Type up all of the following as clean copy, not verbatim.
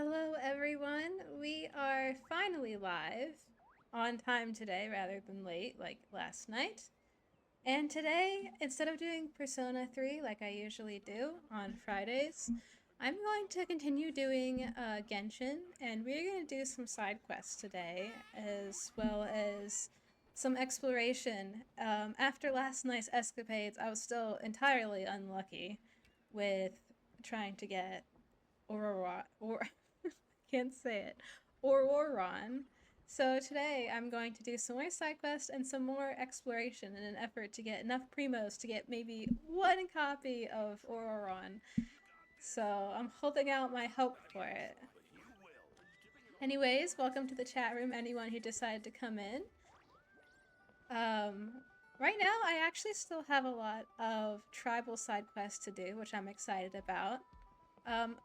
Hello everyone, we are finally live, on time today rather than late like last night. And today, instead of doing Persona 3 like I usually do on Fridays, I'm going to continue doing Genshin, and we're going to do some side quests today, as well as some exploration. After last night's escapades, I was still entirely unlucky with trying to get Aurora, or can't say it, Auroron. So today I'm going to do some more side quests and some more exploration in an effort to get enough primos to get maybe one copy of Auroron. So I'm holding out my hope for it. Anyways, welcome to the chat room, anyone who decided to come in. Right now I actually still have a lot of tribal side quests to do, which I'm excited about.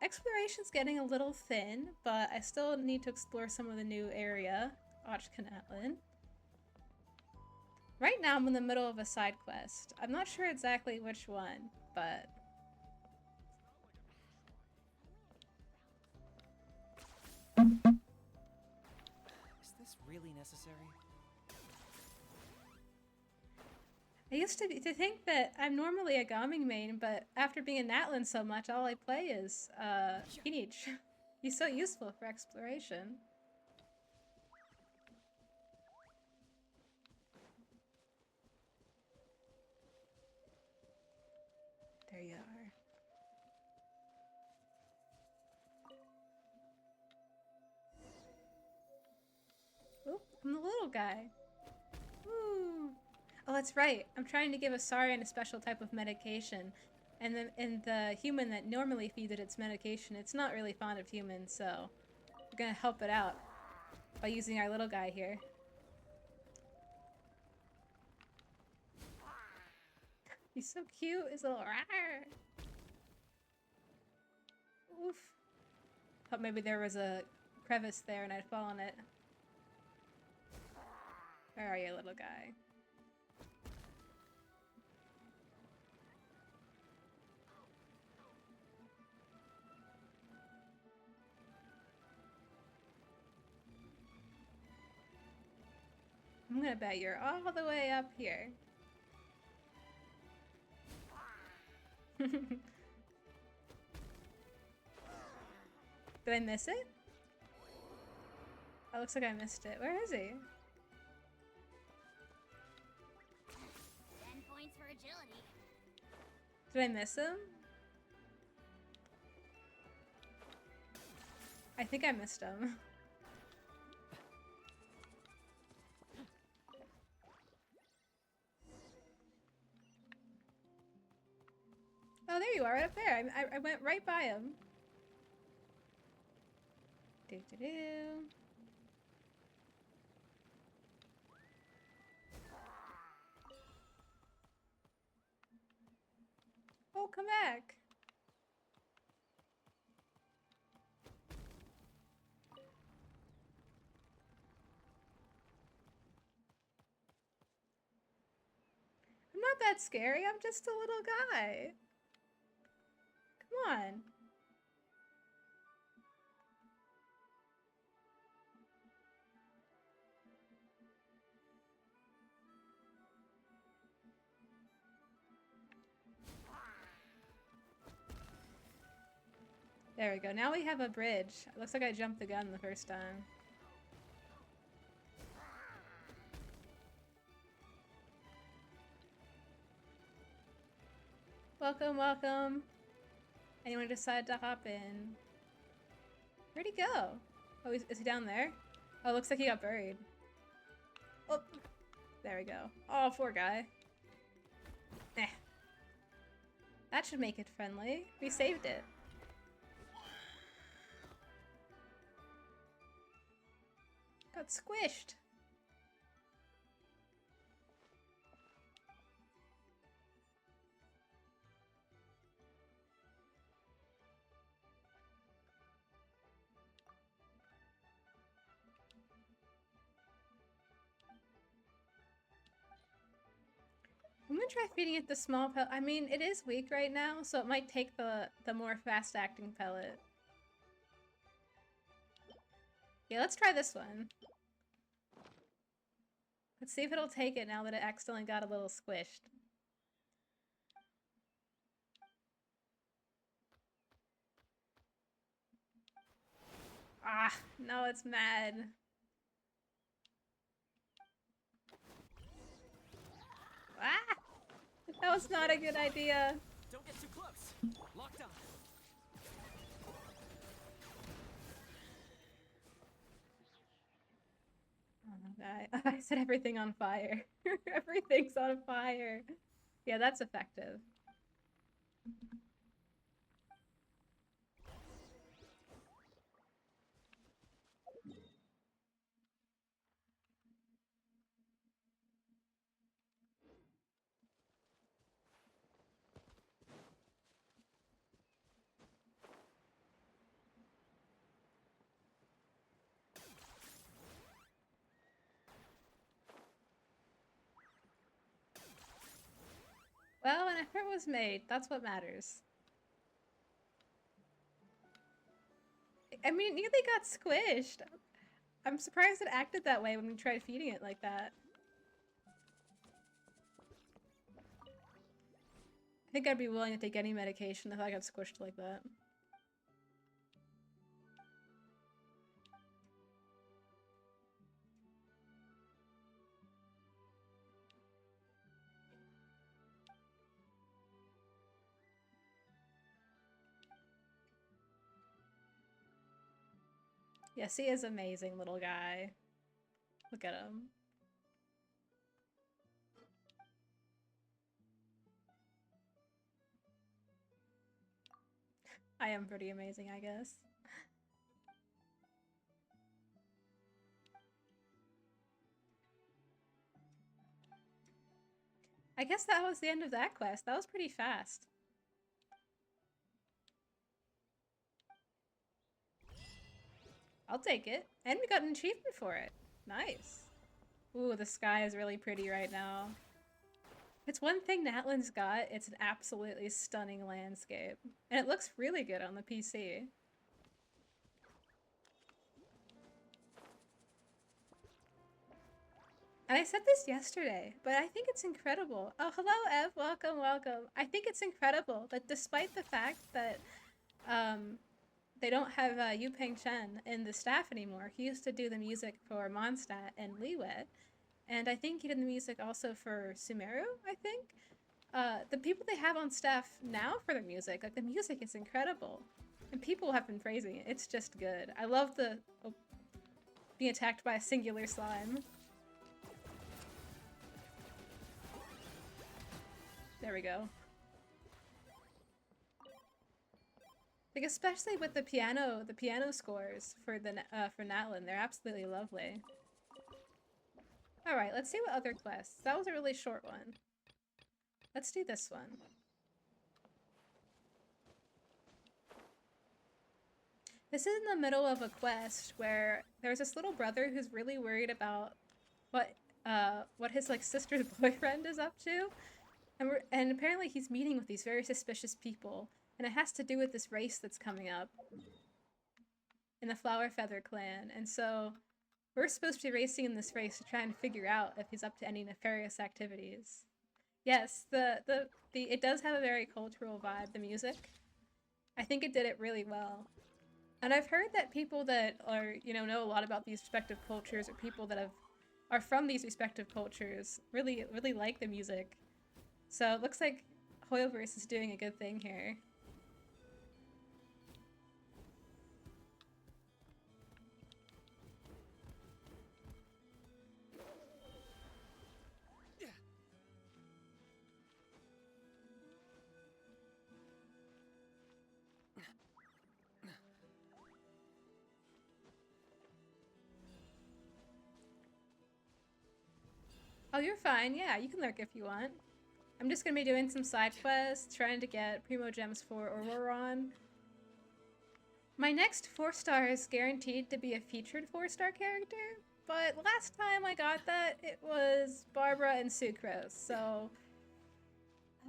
Exploration's getting a little thin, but I still need to explore some of the new area, Natlan. Right now I'm in the middle of a side quest. I'm not sure exactly which one, but... Is this really necessary? I used to think that I'm normally a Gaming main, but after being in Natlan so much, all I play is Kinich. He's so useful for exploration. There you are. Oop, I'm the little guy. Woo! Oh, that's right. I'm trying to give Asarian a special type of medication. And the human that normally feeds it its medication, it's not really fond of humans, so we're gonna help it out by using our little guy here. He's so cute, his little rawr. Oof. Thought maybe there was a crevice there and I'd fall on it. Where are you, little guy? I'm gonna bet you're all the way up here. Did I miss it? Oh, looks like I missed it. Where is he? 10 points for agility. Did I miss him? I think I missed him. Oh, there you are, right up there. I went right by him. Do-do-do. Oh, come back. I'm not that scary. I'm just a little guy. Come on. There we go. Now we have a bridge. It looks like I jumped the gun the first time. Welcome, welcome. Anyone decide to hop in? Where'd he go? Oh, is he down there? Oh, looks like he got buried. Oh, there we go. Oh, poor guy. Eh. That should make it friendly. We saved it. Got squished. I'm gonna try feeding it the small pellet. I mean, it is weak right now, so it might take the more fast-acting pellet. Okay, let's try this one. Let's see if it'll take it now that it accidentally got a little squished. Ah, no, it's mad. Ah! That was not a good idea. Don't get too close. Locked on. I set everything on fire. Everything's on fire. Yeah, that's effective. Well, an effort was made. That's what matters. I mean, it nearly got squished. I'm surprised it acted that way when we tried feeding it like that. I think I'd be willing to take any medication if I got squished like that. Yes, he is amazing, little guy. Look at him. I am pretty amazing, I guess. I guess that was the end of that quest. That was pretty fast. I'll take it. And we got an achievement for it. Nice. Ooh, the sky is really pretty right now. It's one thing Natlan's got, it's an absolutely stunning landscape. And it looks really good on the PC. And I said this yesterday, but I think it's incredible. Oh, hello, Ev. Welcome, welcome. I think it's incredible that despite the fact that they don't have Yu Peng Chen in the staff anymore, he used to do the music for Mondstadt and lieu. And I think he did the music also for Sumeru, I think. The people they have on staff now for the music is incredible. And people have been praising it. It's just good. I love the being attacked by a singular slime. There we go. Like, especially with the piano scores for for Natlan, they're absolutely lovely. All right, let's see what other quests. That was a really short one. Let's do this one. This is in the middle of a quest where there's this little brother who's really worried about what his like sister's boyfriend is up to, and apparently he's meeting with these very suspicious people, and it has to do with this race that's coming up in the Flower Feather clan, and so we're supposed to be racing in this race to try and figure out if he's up to any nefarious activities. Yes, it does have a very cultural vibe, the music. I think it did it really well. And I've heard that people that are, know a lot about these respective cultures, or people that are from these respective cultures, really, really like the music. So it looks like Hoyoverse is doing a good thing here. Oh, you're fine. Yeah, you can lurk if you want. I'm just gonna be doing some side quests, trying to get Primo Gems for Auroron. My next 4-star is guaranteed to be a featured 4-star character, but last time I got that, it was Barbara and Sucrose, so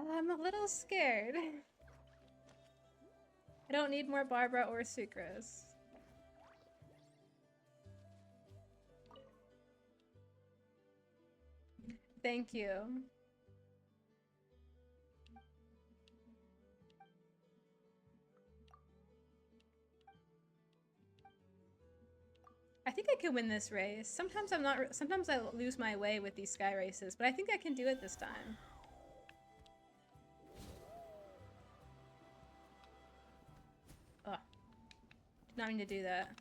I'm a little scared. I don't need more Barbara or Sucrose. Thank you. I think I can win this race. Sometimes I'm not. Sometimes I lose my way with these sky races, but I think I can do it this time. Ugh. Did not mean to do that.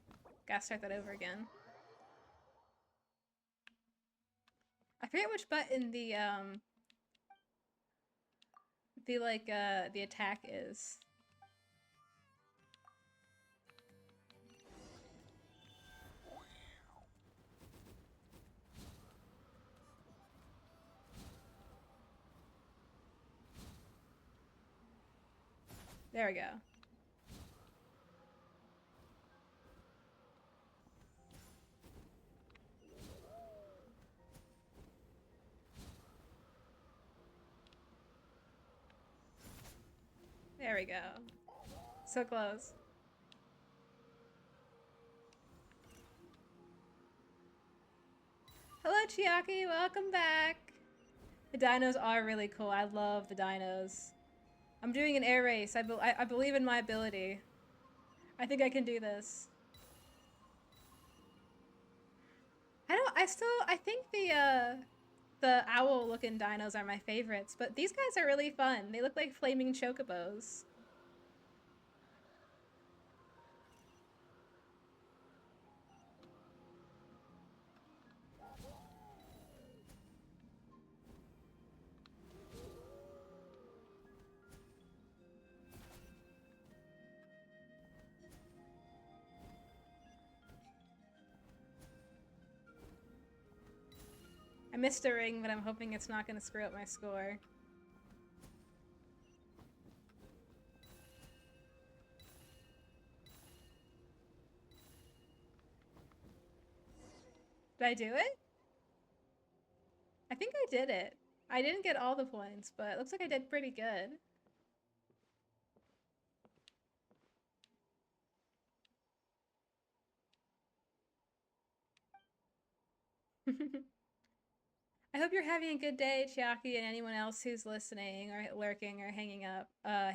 Gotta start that over again. I forget which button the attack is. There we go. There we go. So close. Hello, Chiaki. Welcome back. The dinos are really cool. I love the dinos. I'm doing an air race. I believe in my ability. I think I can do this. I think the owl looking dinos are my favorites, but these guys are really fun. They look like flaming chocobos. I missed a ring, but I'm hoping it's not going to screw up my score. Did I do it? I think I did it. I didn't get all the points, but it looks like I did pretty good. I hope you're having a good day, Chiaki, and anyone else who's listening or lurking or hanging out. I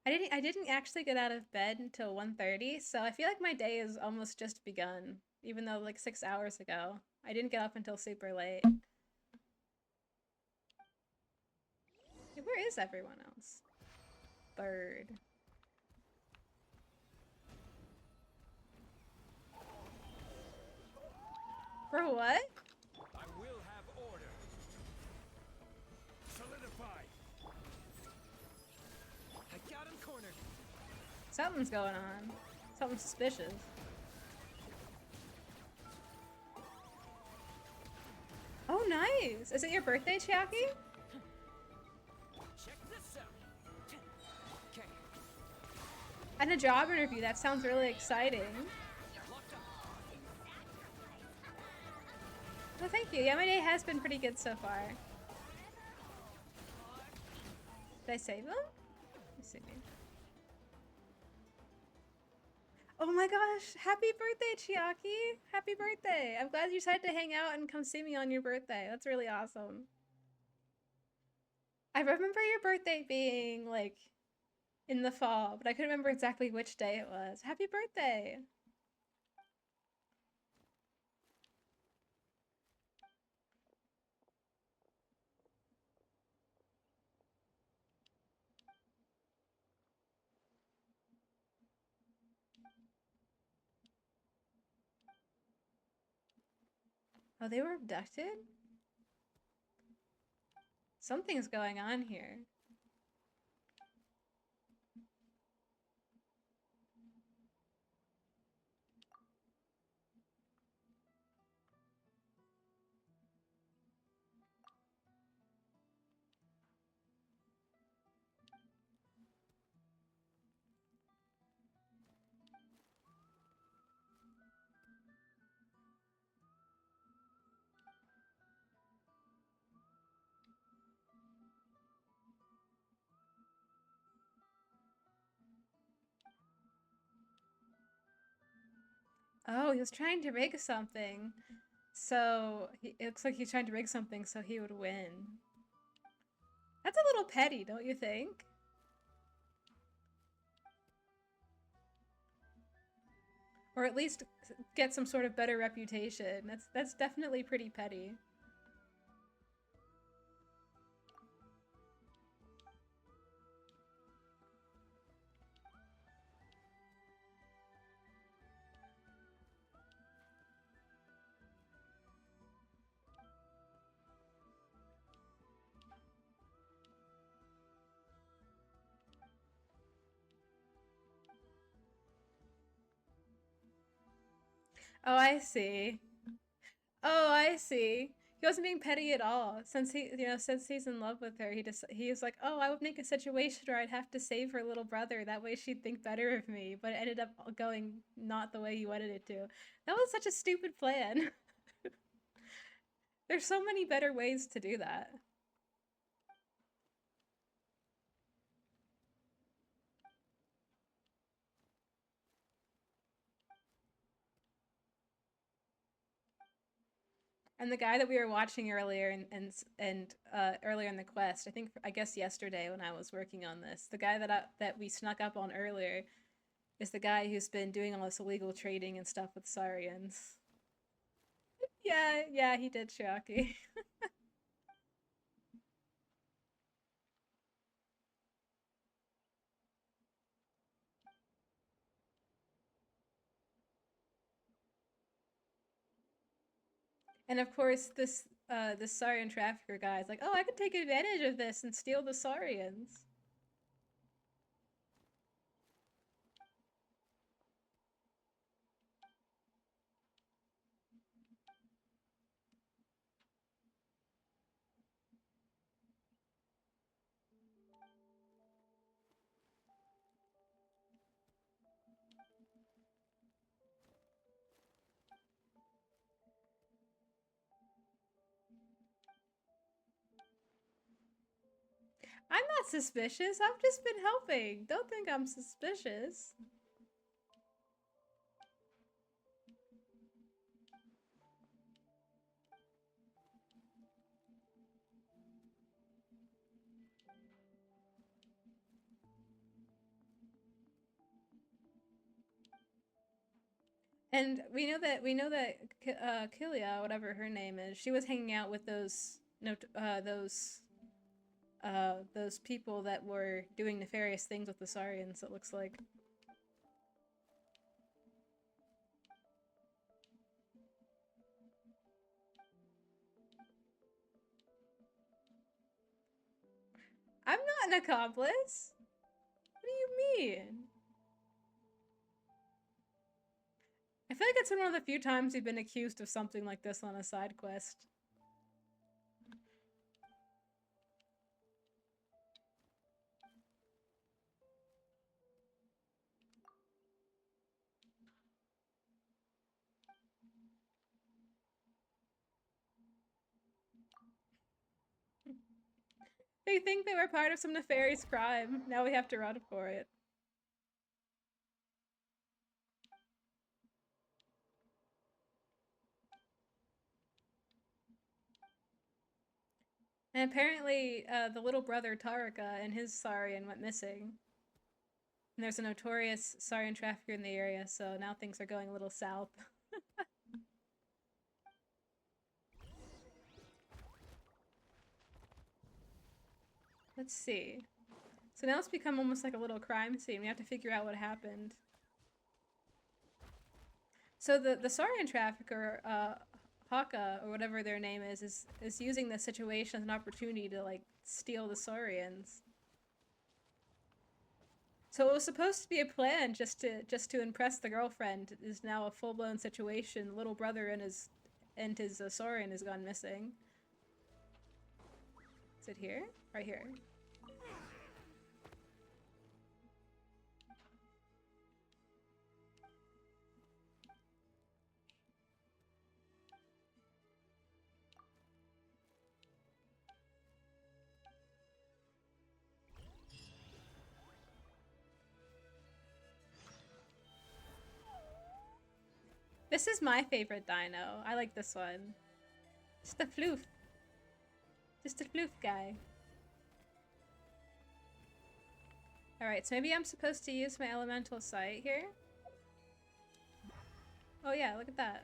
didn't actually get out of bed until 1:30, so I feel like my day is almost just begun, even though like 6 hours ago. I didn't get up until super late. Hey, where is everyone else? Bird. For what? I will have order. Solidify. I got him cornered. Something's going on. Something suspicious. Oh, nice! Is it your birthday, Chiaki? Check this out. Okay. And a job interview, that sounds really exciting. Locked up. Well, thank you. Yeah, my day has been pretty good so far. Did I save them? Let me see. Oh my gosh! Happy birthday, Chiaki! Happy birthday! I'm glad you decided to hang out and come see me on your birthday. That's really awesome. I remember your birthday being, like, in the fall, but I couldn't remember exactly which day it was. Happy birthday! Oh, they were abducted? Something's going on here. Oh, he was trying to rig something. So it looks like he's trying to rig something so he would win. That's a little petty, don't you think? Or at least get some sort of better reputation. That's definitely pretty petty. Oh, I see. Oh, I see. He wasn't being petty at all. Since he's in love with her, he was like, "Oh, I would make a situation where I'd have to save her little brother. That way she'd think better of me." But it ended up going not the way he wanted it to. That was such a stupid plan. There's so many better ways to do that. And the guy that we were watching earlier and earlier in the quest, I guess yesterday when I was working on this, the guy that we snuck up on earlier is the guy who's been doing all this illegal trading and stuff with Saurians. Yeah, yeah, he did, Shocky. And of course, this Saurian trafficker guy is like, "Oh, I could take advantage of this and steal the Saurians." I'm not suspicious. I've just been helping. Don't think I'm suspicious. And we know that Kilia, whatever her name is, she was hanging out with those people that were doing nefarious things with the Saurians. It looks like. I'm not an accomplice. What do you mean? I feel like it's been one of the few times we've been accused of something like this on a side quest. They think they were part of some nefarious crime. Now we have to run for it. And apparently, the little brother Taraka and his Saurian went missing. And there's a notorious Saurian trafficker in the area, so now things are going a little south. Let's see. So now it's become almost like a little crime scene. We have to figure out what happened. So the Saurian trafficker, Haka or whatever their name is using this situation as an opportunity to like steal the Saurians. So it was supposed to be a plan just to impress the girlfriend. It is now a full blown situation. The little brother and his Saurian has gone missing. Is it here? Right here. This is my favorite dino. I like this one. Just a floof. Just a floof guy. Alright, so maybe I'm supposed to use my elemental sight here? Oh yeah, look at that.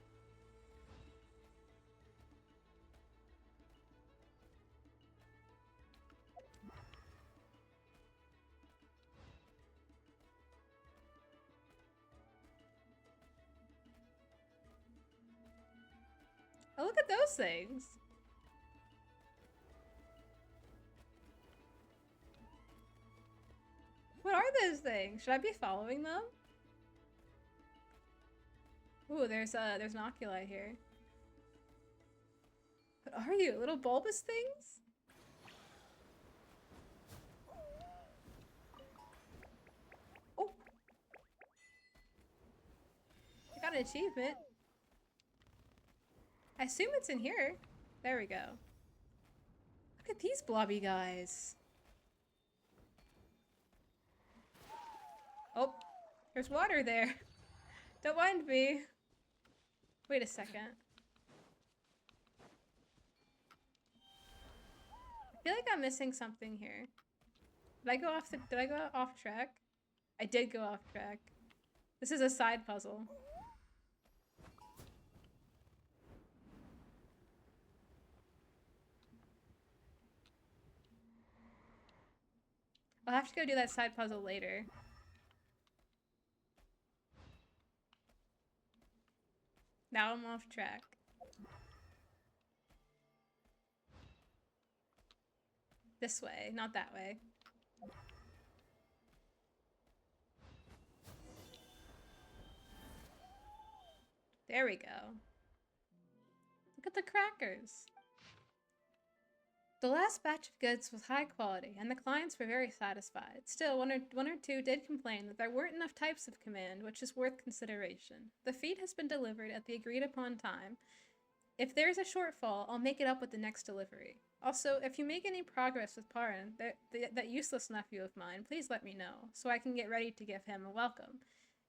Oh, look at those things. What are those things? Should I be following them? Ooh, there's an oculi here. What are you? Little bulbous things? Oh! I got an achievement. I assume it's in here. There we go. Look at these blobby guys. Oh, there's water there. Don't mind me. Wait a second. I feel like I'm missing something here. Did I go off track? I did go off track. This is a side puzzle. I'll have to go do that side puzzle later. Now I'm off track. This way, not that way. There we go. Look at the crackers. The last batch of goods was high quality, and the clients were very satisfied. Still, one or two did complain that there weren't enough types of command, which is worth consideration. The feed has been delivered at the agreed upon time. If there's a shortfall, I'll make it up with the next delivery. Also, if you make any progress with Paran, that useless nephew of mine, please let me know, so I can get ready to give him a welcome.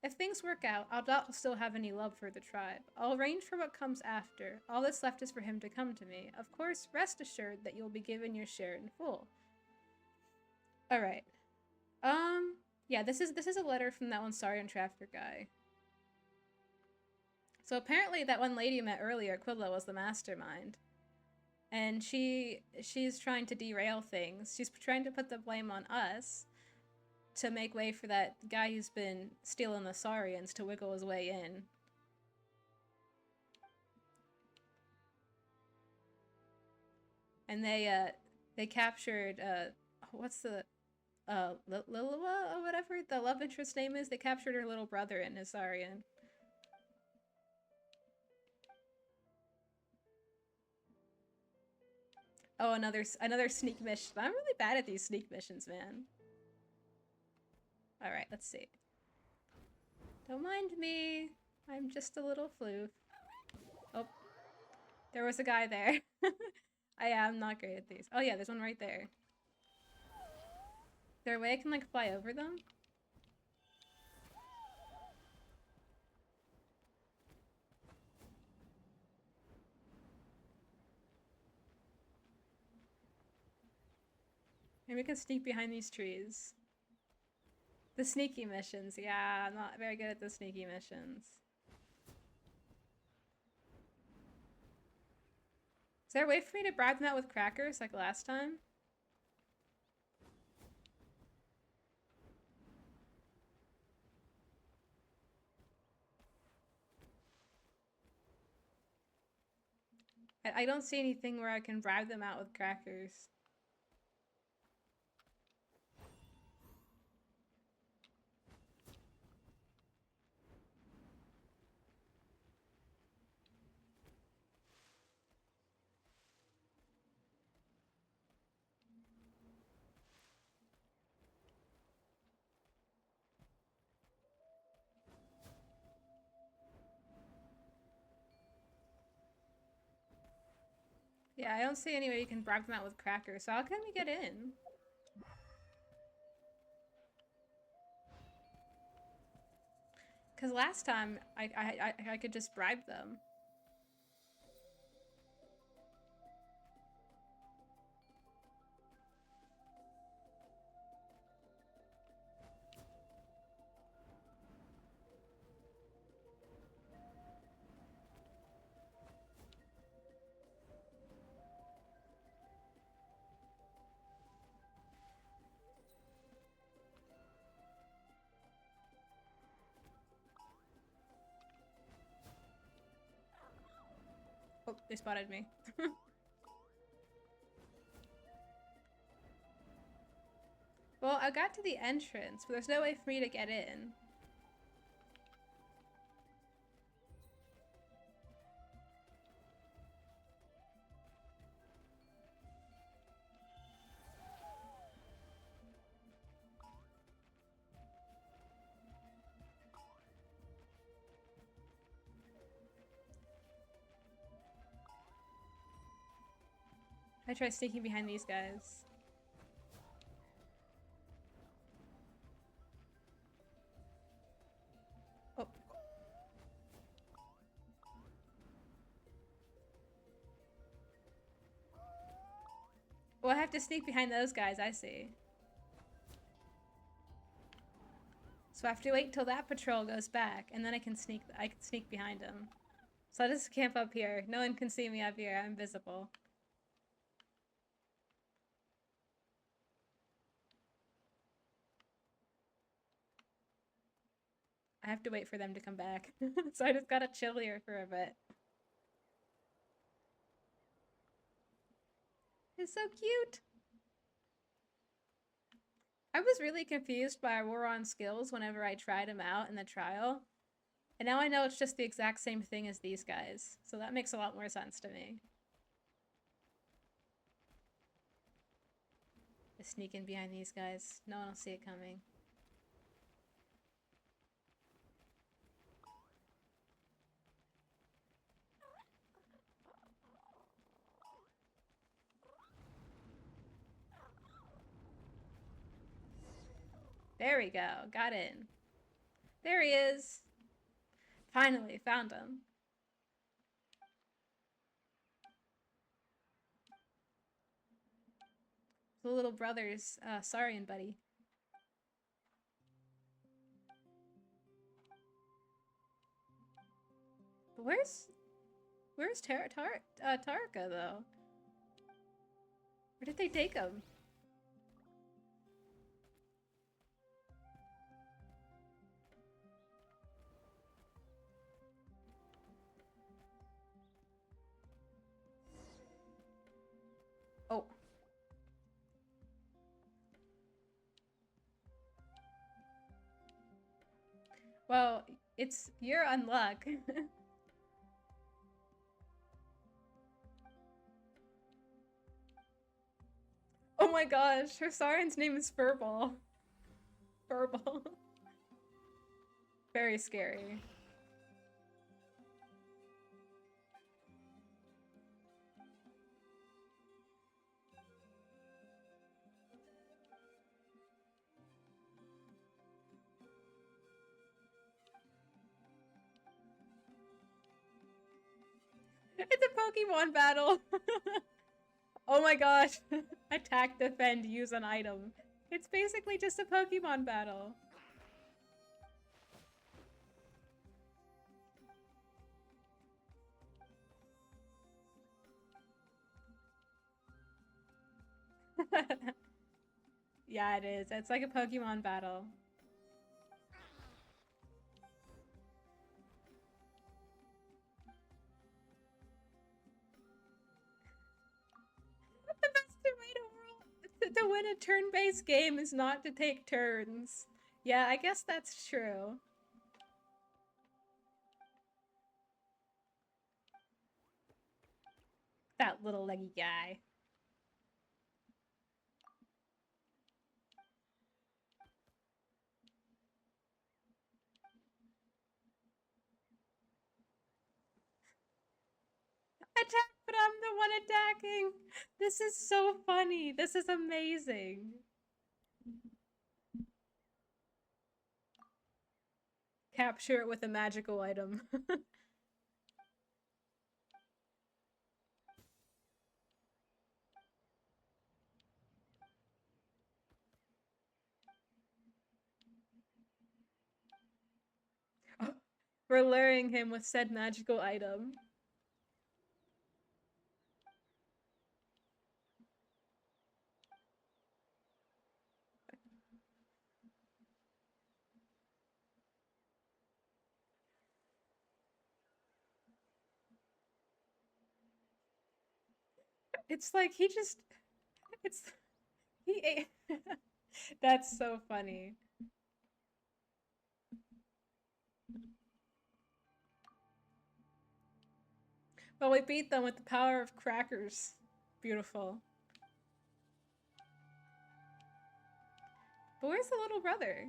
If things work out, I'll doubt he'll still have any love for the tribe. I'll arrange for what comes after. All that's left is for him to come to me. Of course, rest assured that you'll be given your share in full. Alright. Yeah, this is a letter from that one Saurian trafficker guy. So apparently that one lady you met earlier, Quilla, was the mastermind. And she's trying to derail things. She's trying to put the blame on us to make way for that guy who's been stealing the Saurians to wiggle his way in. And they captured, what's the, Lilua or whatever the love interest name is? They captured her little brother in his Saurian. Oh, another sneak mission. I'm really bad at these sneak missions, man. Alright, let's see. Don't mind me. I'm just a little floof. Oh. There was a guy there. I am not great at these. Oh yeah, there's one right there. Is there a way I can, like, fly over them? Maybe we can sneak behind these trees. The sneaky missions. Yeah, I'm not very good at the sneaky missions. Is there a way for me to bribe them out with crackers like last time? I don't see anything where I can bribe them out with crackers. Yeah, I don't see any way you can bribe them out with crackers, so how can we get in? Because last time I could just bribe them. Oh, they spotted me. Well, I got to the entrance, but there's no way for me to get in. I try sneaking behind these guys. Oh. Well, I have to sneak behind those guys, I see. So I have to wait till that patrol goes back, and then I can sneak behind them. So I'll just camp up here. No one can see me up here. I'm visible. I have to wait for them to come back. So I just gotta chill here for a bit. It's so cute! I was really confused by War on skills whenever I tried them out in the trial. And now I know it's just the exact same thing as these guys. So that makes a lot more sense to me. Just sneak in behind these guys. No one will see it coming. There we go. Got in. There he is. Finally, found him. The little brother's Saurian buddy. But where's Tarka though? Where did they take him? Oh. Well, it's your unluck. Oh my gosh, her Saurian's name is Furball. Furball. Very scary. It's a Pokemon battle! Oh my gosh. Attack, defend, use an item. It's basically just a Pokemon battle. Yeah, it is. It's like a Pokemon battle. The best way to win a turn-based game is not to take turns. Yeah, I guess that's true. That little leggy guy. Attack, but I'm the one attacking. This is so funny. This is amazing. capture it with a magical item. We're luring him with said magical item. It's like he just... It's... He ate... That's so funny. Well, we beat them with the power of crackers. Beautiful. But where's the little brother?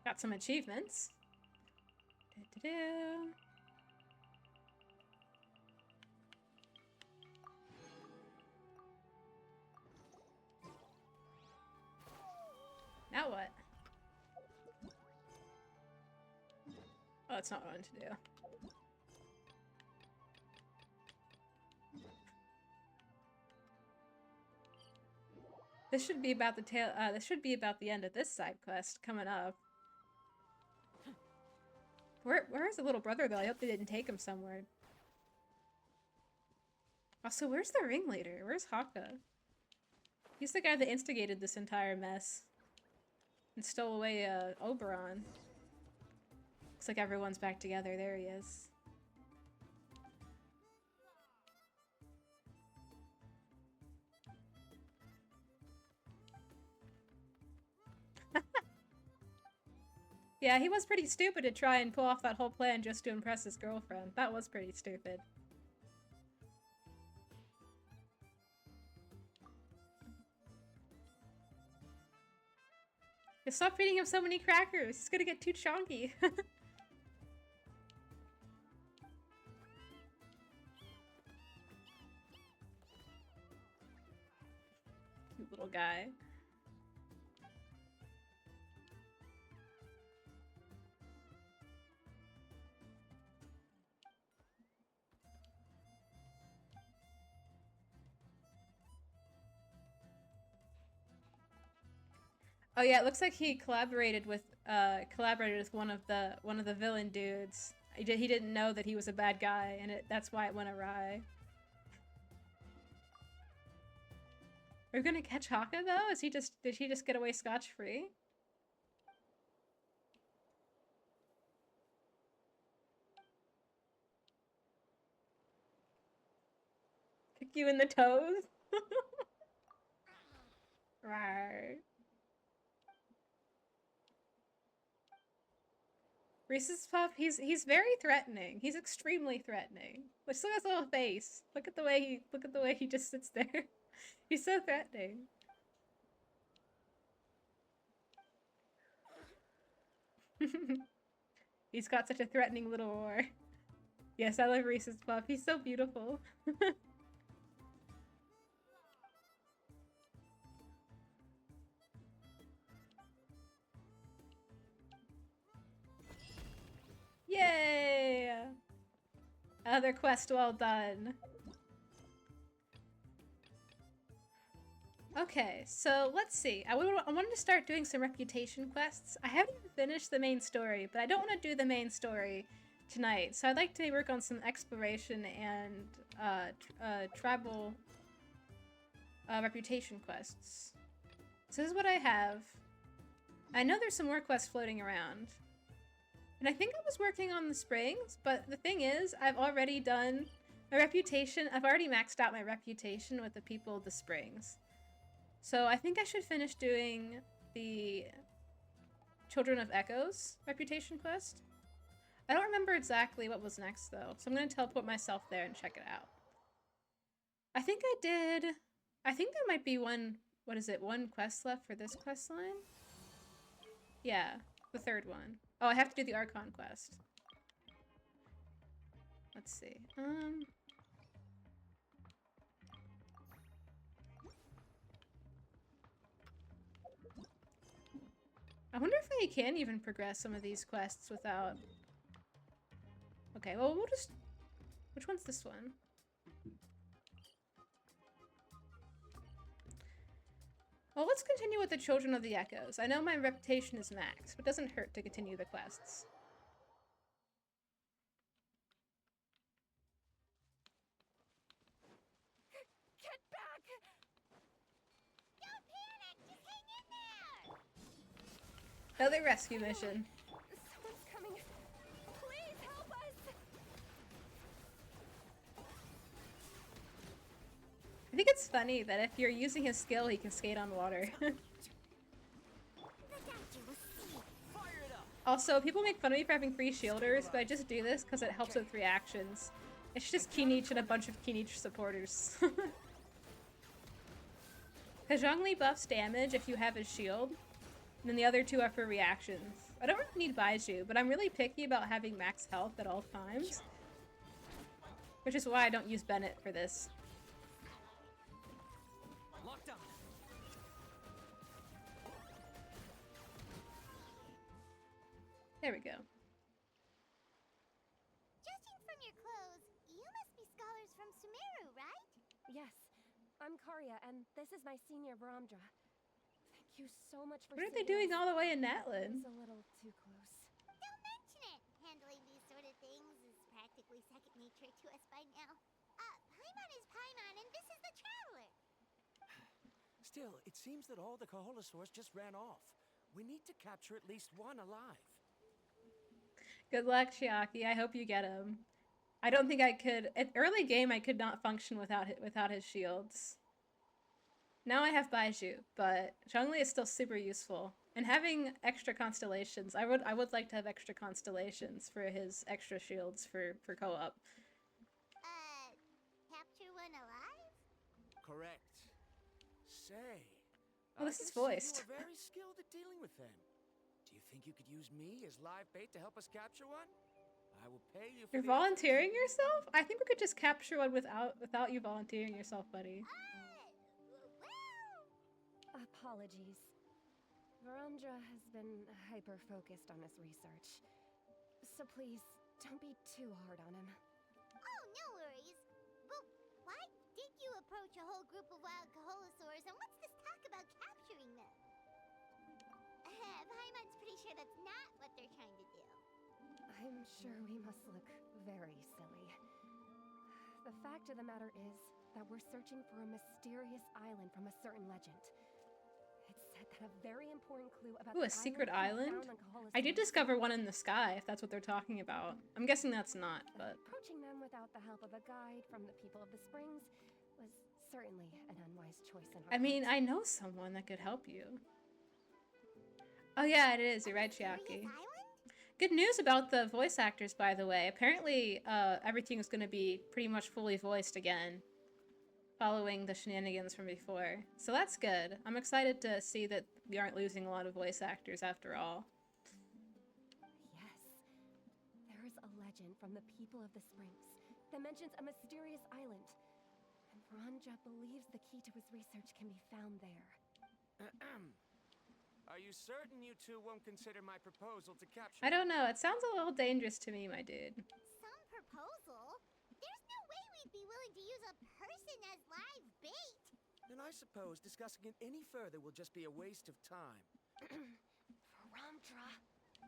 Got some achievements. Do-do-do. Now what? Oh, it's not what I want to do. This should be about the this should be about the end of this side quest coming up. Where's the little brother though? I hope they didn't take him somewhere. Also, where's the ringleader? Where's Haka? He's the guy that instigated this entire mess and stole away Oberon. Looks like everyone's back together. There he is. Yeah, he was pretty stupid to try and pull off that whole plan just to impress his girlfriend. That was pretty stupid. Just stop feeding him so many crackers. He's gonna get too chonky. Cute little guy. Oh yeah, it looks like he collaborated with one of the villain dudes. He didn't know that he was a bad guy, and that's why it went awry. Are we gonna catch Haka though? Did he just get away scotch-free? Kick you in the toes? Rawr. Reese's Puff, he's very threatening. He's extremely threatening. Let's look at his little face. Look at the way he just sits there. He's so threatening. He's got such a threatening little roar. Yes, I love Reese's Puff. He's so beautiful. Yay! Another quest well done. Okay, so let's see. I wanted to start doing some reputation quests. I haven't even finished the main story, but I don't want to do the main story tonight. So I'd like to work on some exploration and travel reputation quests. So this is what I have. I know there's some more quests floating around. And I think I was working on the springs, but the thing is, I've already done my reputation. I've already maxed out my reputation with the people of the springs. So I think I should finish doing the Children of Echoes reputation quest. I don't remember exactly what was next though, so I'm going to teleport myself there and check it out. I think I did... I think there might be one... What is it? One quest left for this quest line? Yeah. The third one. Oh, I have to do the Archon quest. Let's see. I wonder if I can even progress some of these quests without... Okay, well, we'll just... Which one's this one? Well, let's continue with the Children of the Echoes. I know my reputation is max, but it doesn't hurt to continue the quests. Get back! Don't panic! Just hang in there! Another rescue mission. Someone's coming. Please help us! I think it's funny that if you're using his skill, he can skate on water. The doctor will see. Fire it up. Also, people make fun of me for having free shielders, but I just do this because it helps with reactions. It's just Keeneach and a bunch of Keeneach supporters. Because Zhongli buffs damage if you have his shield, and then the other two are for reactions. I don't really need Baiju, but I'm really picky about having max health at all times. Which is why I don't use Bennett for this. Locked on. There we go. Judging from your clothes, you must be scholars from Sumeru, right? Yes, I'm Karya, and this is my senior Brahmdra. Thank you so much for What are they saving doing us. all the way in That Natlan? was a little too close. Don't mention it. Handling these sort of things is practically second nature to us by now. Paimon is Paimon, and this is the Traveler. Still, it seems that all the Kaholosaurs just ran off. We need to capture at least one alive. Good luck, Chiaki. I hope you get him. I don't think I could... At early game, I could not function without his shields. Now I have Baiju, but Zhongli is still super useful. And having extra constellations, I would like to have extra constellations for his extra shields for co-op. Capture one alive? Correct. Say. Oh, this I is can see voiced. You are very skilled at dealing with them. Do you think you could use me as live bait to help us capture one? I will pay you for You're the effort. volunteering yourself? I think we could just capture one without you volunteering yourself, buddy. Well... Apologies. Brahmdra has been hyper-focused on his research. So please, don't be too hard on him. Oh, no worries. But why did you approach a whole group of wild Kaholosaurs, and what's this talk about capturing them? Paimon's pretty sure that's not what they're trying to do. I'm sure we must look very silly. The fact of the matter is that we're searching for a mysterious island from a certain legend. It's said that a very important clue about Ooh, a the secret island island? can be found on I did Kaholosaurs. discover one in the sky, if that's what they're talking about. I'm guessing that's not, but... Approaching them without the help of a guide from the people of the Springs was certainly an unwise choice in our I mean, part. I know someone that could help you. Oh yeah, it is. You're right, Mysterious Chiaki. island? Good news about the voice actors, by the way. Apparently, everything is going to be pretty much fully voiced again, following the shenanigans from before. So that's good. I'm excited to see that we aren't losing a lot of voice actors after all. Yes. There is a legend from the people of the Springs that mentions a mysterious island. And Brahmdra believes the key to his research can be found there. Are you certain you two won't consider my proposal to capture? I don't know. It sounds a little dangerous to me, my dude. Some proposal? There's no way we'd be willing to use a person as live bait. Then I suppose discussing it any further will just be a waste of time. Brahmdra.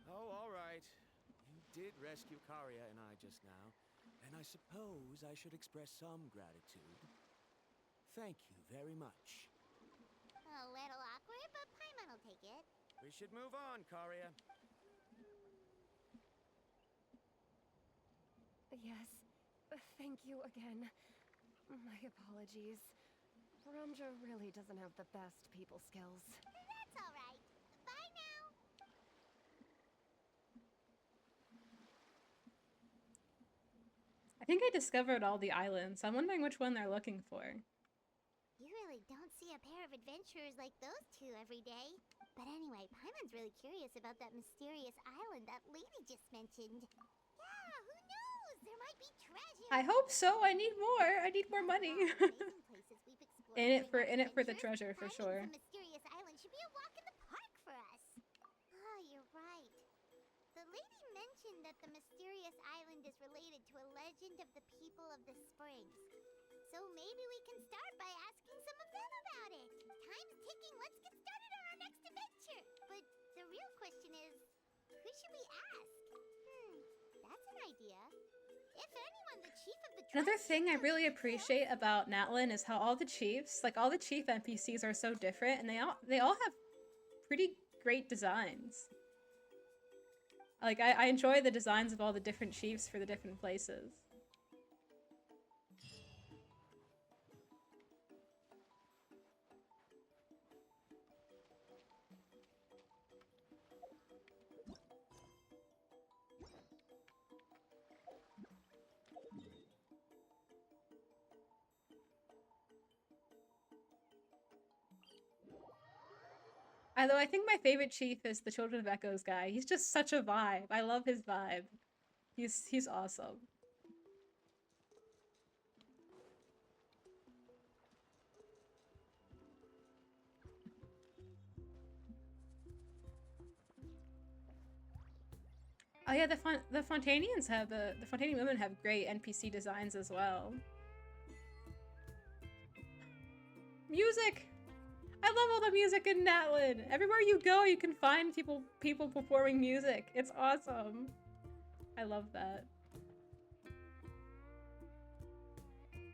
Oh, all right. You did rescue Karya and I just now, and I suppose I should express some gratitude. Thank you very much. A little awkward, but Paimon will take it. We should move on, Karya. Yes. Thank you again. My apologies. Brahmdra really doesn't have the best people skills. That's all right. Bye now. I think I discovered all the islands. I'm wondering which one they're looking for. You really really don't see a pair of adventurers like those two every day. But anyway, Paimon's really curious about that mysterious island that lady just mentioned. Yeah, who knows? There might be treasure. I hope so. I need more. I need more money. Amazing places we've explored in it for the during our treasure for adventures. sure. Finding some mysterious island should be a walk in the park for us. Oh, you're right. The lady mentioned that the mysterious island is related to a legend of the people of the springs. So maybe we can start by asking some of them about it. Time's ticking. Let's get started on our next adventure. But the real question is, who should we ask? That's an idea. If anyone, the chief of the tribe. Another thing I really appreciate about Natlan is how all the chiefs, like all the chief NPCs, are so different, and they all have pretty great designs. Like I enjoy the designs of all the different chiefs for the different places. Although I think my favorite chief is the Children of Echoes guy. He's just such a vibe. I love his vibe. He's awesome. Oh yeah, the Fontanians have the Fontanian women have great NPC designs as well. Music. I love all the music in Natlan. Everywhere you go, you can find people performing music. It's awesome. I love that.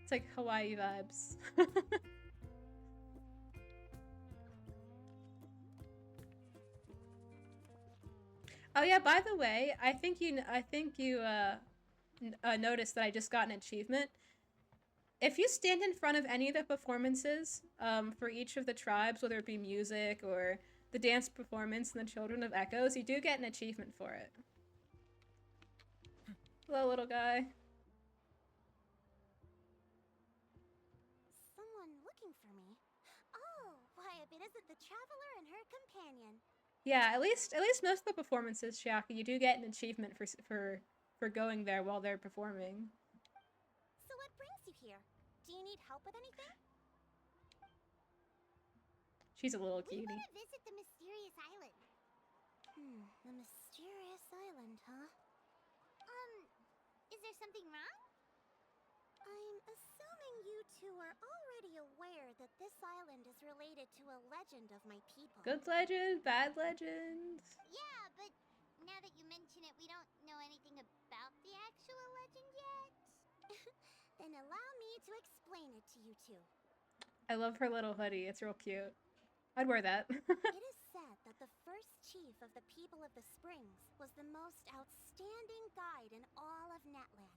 It's like Hawaii vibes. Oh yeah, by the way, I think you noticed that I just got an achievement. If you stand in front of any of the performances for each of the tribes, whether it be music or the dance performance in the Children of Echoes, you do get an achievement for it. Hello, little guy. Someone looking for me. Oh, why, if it isn't the traveler and her companion. Yeah, at least most of the performances, Shiaki, you do get an achievement for going there while they're performing. So what brings you here? Do you need help with anything? She's a little We cutie. want to visit the mysterious island. The mysterious island, huh? Is there something wrong? I'm assuming you two are already aware that this island is related to a legend of my people. Good legend, bad legend. Yeah, but now that you mention it, we don't know anything about the actual legend yet. Then allow me to explain it to you two. I love her little hoodie. It's real cute. I'd wear that. It is said that the first chief of the people of the Springs was the most outstanding guide in all of Natlan.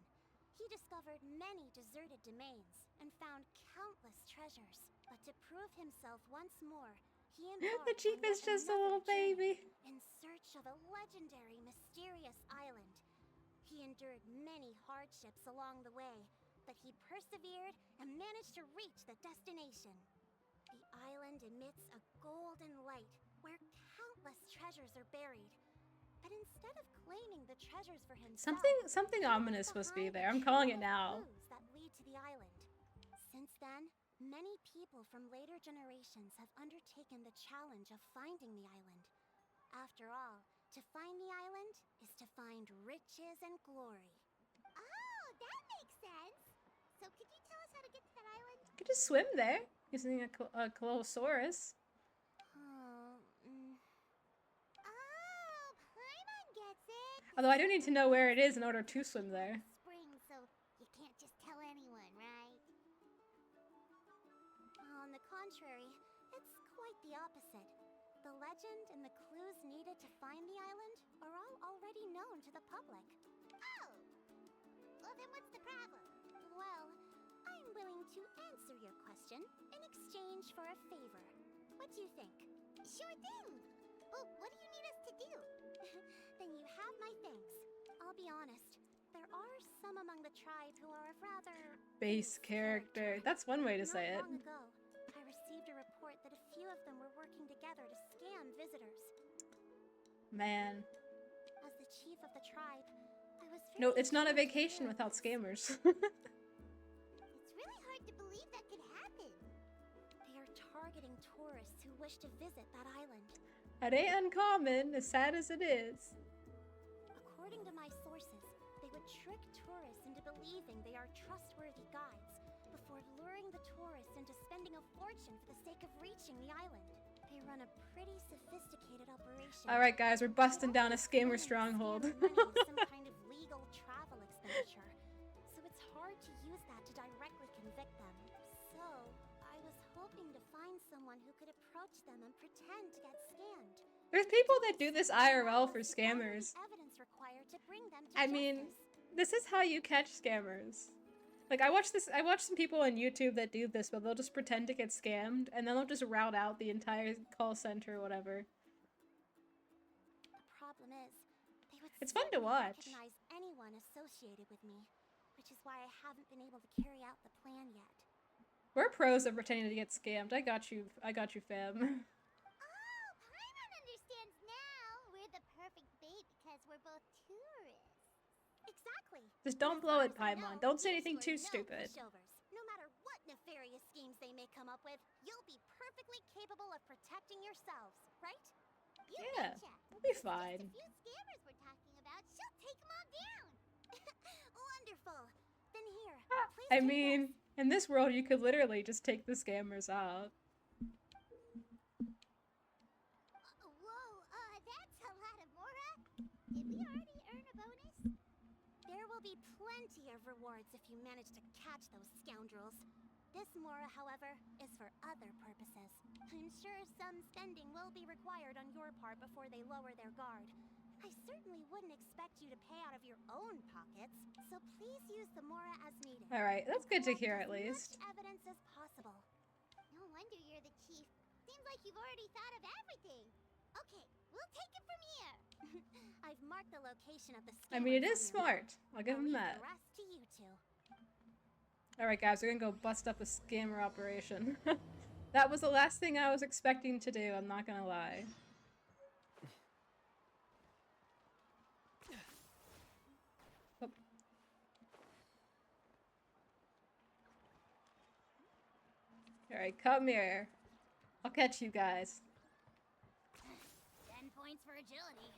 He discovered many deserted domains and found countless treasures. But to prove himself once more, he embarked The chief on is yet just a another little baby. journey in search of a legendary, mysterious island. He endured many hardships along the way, but he persevered and managed to reach the destination. The island emits a golden light where countless treasures are buried. But instead of claiming the treasures for himself, Something ominous must be there. I'm calling it now. clues that lead to the island. Since then, many people from later generations have undertaken the challenge of finding the island. After all, to find the island is to find riches and glory. Oh, that makes sense. So could you tell us how to get to that island? You could just swim there using a Colossaurus. Oh, Paimon gets it. Although I do need to know where it is in order to swim there. Spring, so you can't just tell anyone, right? On the contrary, it's quite the opposite. The legend and the clues needed to find the island are all already known to the public. Oh! Well, then what's the problem? Well, I'm willing to answer your question in exchange for a favor. What do you think? Sure thing! Well, what do you need us to do? Then you have my thanks. I'll be honest, there are some among the tribe who are of rather... Base character. That's one way to say it. Not long ago, I working together to scam visitors. Man. As the chief of the tribe, I was No, very it's not a ashamed to vacation hear without this. scammers. It's really hard to believe that could happen. They are targeting tourists who wish to visit that island. It ain't uncommon, as sad as it is. According to my sources, they would trick tourists into believing they are trustworthy guides before luring the tourists into spending a fortune for the sake of reaching the island. They run a pretty sophisticated operation. Alright guys, we're busting down a scammer stronghold. Money is some kind of legal travel expenditure, so it's hard to use that to directly convict them. So, I was hoping to find someone who could approach them and pretend to get scammed. There's people that do this IRL for scammers. Evidence required to bring them to I mean, justice. this is how you catch scammers. Like, I watched some people on YouTube that do this, but they'll just pretend to get scammed, and then they'll just route out the entire call center or whatever. The problem is, they would It's fun to certainly watch. recognize anyone associated with me, which is why I haven't been able to carry out the plan yet. We're pros at pretending to get scammed. I got you, fam. Oh, Paimon understands now. We're the perfect bait because we're both tourists. Exactly. Just don't As blow far it, as I Paimon. know, Don't say you anything too two are no stupid. pushovers. No matter what nefarious schemes they may come up with, you'll be perfectly capable of protecting yourselves, right? You Yeah, betcha. we'll be Just fine. a few scammers we're talking about. She'll take them all down. Wonderful. Then here, please I take mean, this. in this world, you could literally just take the scammers out. Whoa, that's a lot of Mora. Did we already earn a bonus? There will be plenty of rewards if you manage to catch those scoundrels. This Mora, however, is for other purposes. I'm sure some spending will be required on your part before they lower their guard. I certainly wouldn't expect you to pay out of your own pockets, so please use the Mora as needed. Alright, that's good to Collect hear as at least. much evidence as possible. No wonder you're the chief. Seems like you've already thought of everything. Okay, we'll take it from here. I've marked the location of the I mean, it scammers is on your map. smart. I'll give I'll him leave that. the rest to you two. Alright guys, we're gonna go bust up a scammer operation. That was the last thing I was expecting to do, I'm not gonna lie. Oh. Alright, come here. I'll catch you guys. 10 points for agility.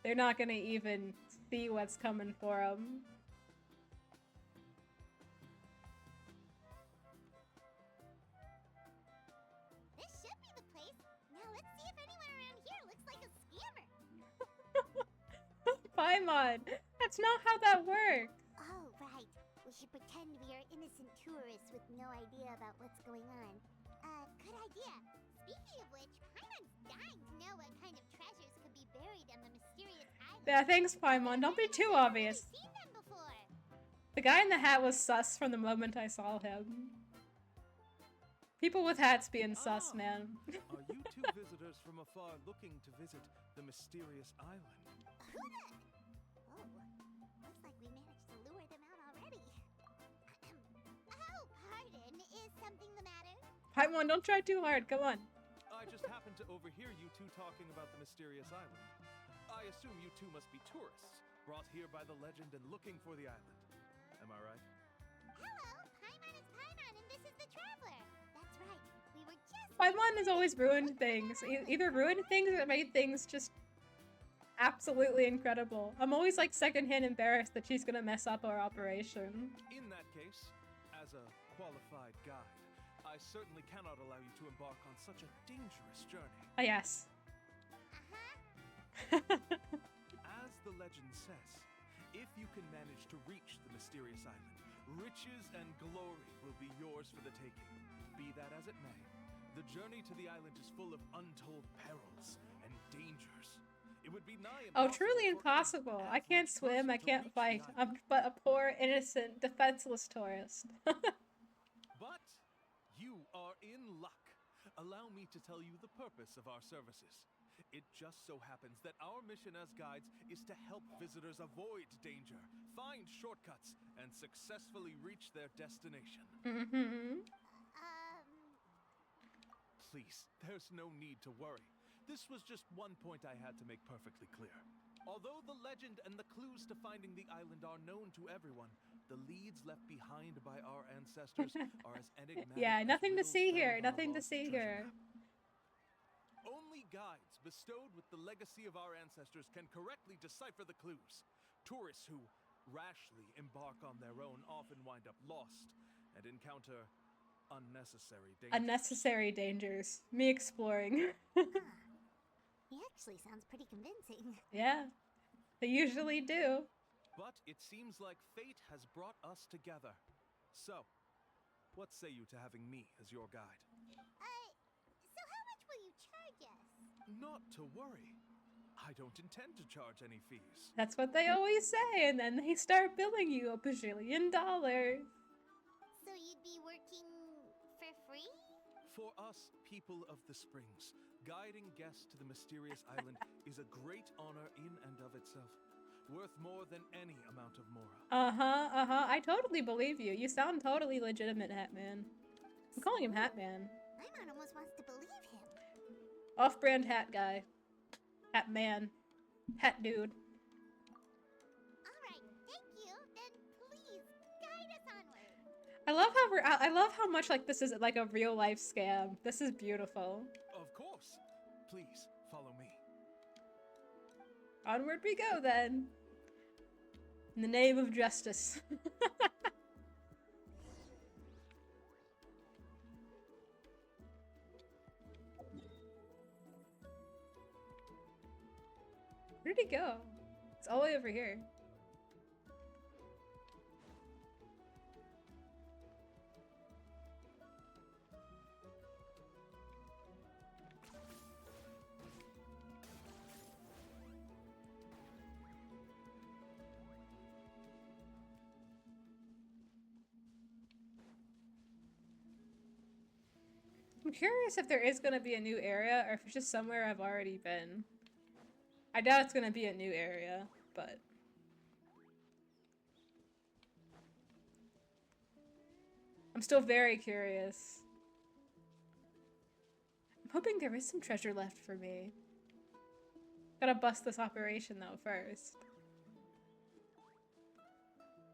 They're not gonna even see what's coming for them. This should be the place. Now let's see if anyone around here looks like a scammer. Paimon! That's not how that works! Oh, right. We should pretend we are innocent tourists with no idea about what's going on. Good idea. Speaking of which, Paimon's dying to know what kind of treasures could be buried on the mysterious island. Yeah, thanks, Paimon. Don't be too obvious. I've seen them before. The guy in the hat was sus from the moment I saw him. People with hats being sus, Ah, man. Are you two visitors from afar looking to visit the mysterious island? Who the? Oh, looks like we managed to lure them out already. Oh, pardon. Is something the matter? Paimon, don't try too hard. Come on. I just happened to overhear you two talking about the mysterious island. I assume you two must be tourists, brought here by the legend and looking for the island. Am I right? Hello, Paimon is Paimon, and this is the Traveler. That's right. We were just. Paimon has always ruined things. Either ruined things or made things just absolutely incredible. I'm always like secondhand embarrassed that she's gonna mess up our operation. In that case, as a qualified guide, I certainly cannot allow you to embark on such a dangerous journey. Ah, yes. As the legend says, if you can manage to reach the mysterious island, riches and glory will be yours for the taking. Be that as it may, the journey to the island is full of untold perils and dangers. It would be nigh Oh, impossible truly for impossible. any I can't average swim, I person to can't reach the fight. island. I'm but a poor, innocent, defenseless tourist. But you are in luck. Allow me to tell you the purpose of our services. It just so happens that our mission as guides is to help visitors avoid danger, find shortcuts, and successfully reach their destination. Mm-hmm. Please, there's no need to worry. This was just one point I had to make perfectly clear. Although the legend and the clues to finding the island are known to everyone, the leads left behind by our ancestors are as enigmatic Yeah, as nothing to riddles see found here. on a Nothing to lost see treasure here. map. Only guides bestowed with the legacy of our ancestors can correctly decipher the clues. Tourists who rashly embark on their own often wind up lost and encounter unnecessary dangers. Unnecessary dangers. Me exploring. He actually sounds pretty convincing. Yeah, they usually do. But it seems like fate has brought us together. So, what say you to having me as your guide? So how much will you charge us? Not to worry. I don't intend to charge any fees. That's what they always say, and then they start billing you $1 bajillion. So you'd be working for free? For us, people of the Springs, guiding guests to the mysterious island is a great honor in and of itself. Worth more than any amount of mora. I totally believe you. You sound totally legitimate, Hatman. I'm calling him Hatman. Paimon almost wants to believe him. Off-brand hat guy. Hat man. Hat dude. Alright, thank you. Then please, guide us onward. I love how much like this is like a real life scam. This is beautiful. Of course. Please, follow me. Onward we go then. In the name of justice. Where did he go? It's all the way over here. I'm curious if there is going to be a new area or if it's just somewhere I've already been. I doubt it's going to be a new area, but... I'm still very curious. I'm hoping there is some treasure left for me. Gotta bust this operation though first.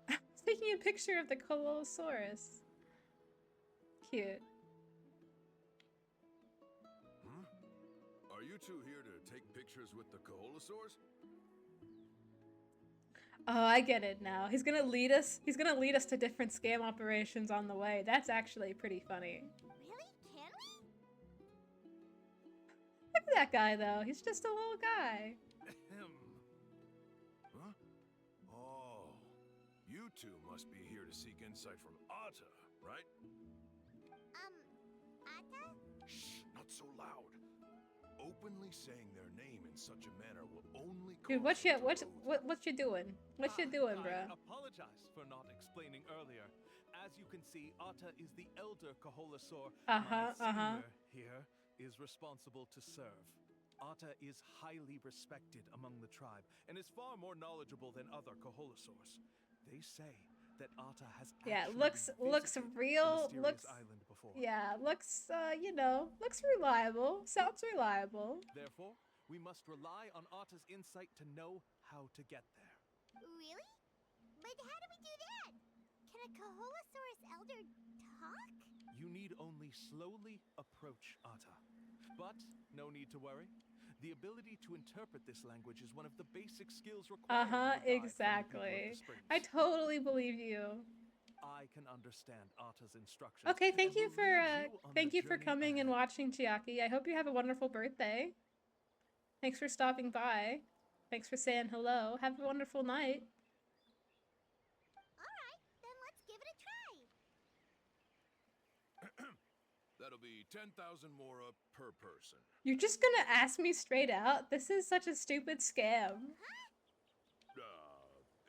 I was taking a picture of the Colossaurus. Cute. Are you two here to take pictures with the Koholosaurs? Oh, I get it now. He's gonna lead us to different scam operations on the way. That's actually pretty funny. Really? Can we? Look at that guy though. He's just a little guy. Huh? Oh, you two must be here to seek insight from Atta, right? Atta? Shh, not so loud. Openly saying their name in such a manner will only Dude, cause them to loathe what you doing? What you doing, I bruh? apologize for not explaining earlier. As you can see, Atta is the elder Koholosaur. Uh-huh, My uh-huh. senior here is responsible to serve. Atta is highly respected among the tribe and is far more knowledgeable than other Koholosaurs. They say that Atta has Yeah, actually looks visited real, the looks mysterious island before. yeah, looks you know, looks reliable. Sounds reliable. Therefore, we must rely on Atta's insight to know how to get there. Really? But how do we do that? Can a Koholosaurus elder talk? You need only slowly approach Atta. But no need to worry. The ability to interpret this language is one of the basic skills required. Exactly. I totally believe you. I can understand Atta's instructions. Okay, thank and you will for lead you on thank the you for journey coming and ahead. watching, Chiaki. I hope you have a wonderful birthday. Thanks for stopping by. Thanks for saying hello. Have a wonderful night. Alright, then let's give it a try. That'll be 10,000 mora per person. You're just gonna ask me straight out? This is such a stupid scam.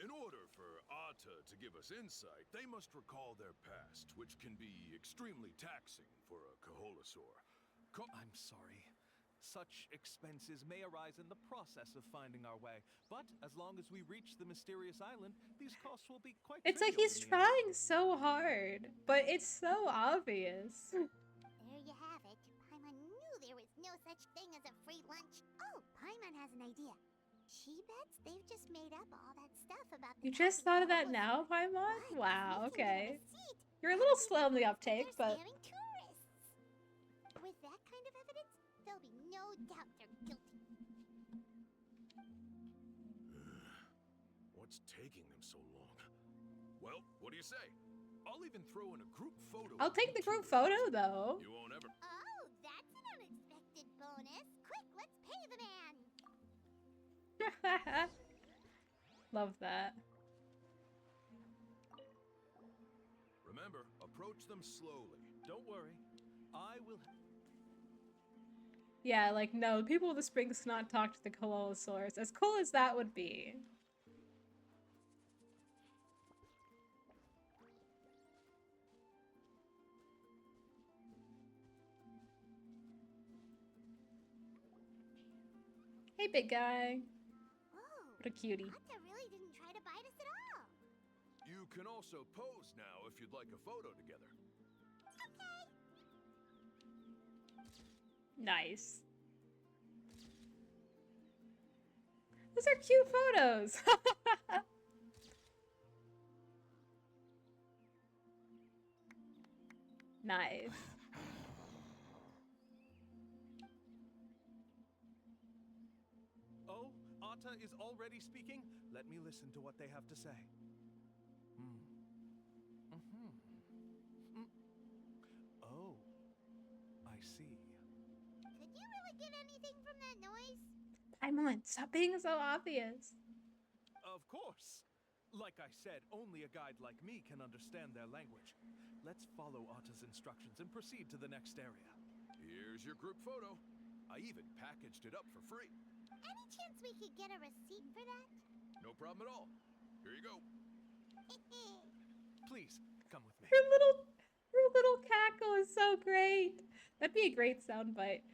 In order for Atta to give us insight, they must recall their past, which can be extremely taxing for a Koholosaur. I'm sorry. Such expenses may arise in the process of finding our way, but as long as we reach the mysterious island, these costs will be quite It's like trivial he's in the end. trying so hard, but it's so obvious. There you have it. Paimon knew there was no such thing as a free lunch. Oh, Paimon has an idea. She bets they've just made up all that stuff about the You just coffee thought of that homeless. now, Paimon? But if Wow, we can get a okay. receipt, You're a that'll little be slow in the proof that uptake, they're but scamming tourists. With that kind of evidence, there'll be no doubt they're guilty. What's taking them so long? Well, what do you say? I'll even throw in a group photo. I'll of take you the group two. photo though. You won't ever. Oh, that's an unexpected bonus. Quick, let's pay the man. Love that. Remember, approach them slowly. Don't worry, I will. Yeah, like, no, people of the Springs cannot talk to the Colossaurus. As cool as that would be. Hey, big guy. Whoa. What a cutie. Atta really didn't try to bite us at all. You can also pose now if you'd like a photo together. Okay. Nice. Those are cute photos. Nice. Oh, Atta is already speaking? Let me listen to what they have to say. Oh, I see. Could you really get anything from that noise? Paimon, stop being so obvious. Of course. Like I said, only a guide like me can understand their language. Let's follow Atta's instructions and proceed to the next area. Here's your group photo. I even packaged it up for free. Any chance we could get a receipt for that? No problem at all. Here you go. Please, come with me. Her little cackle is so great. That'd be a great soundbite.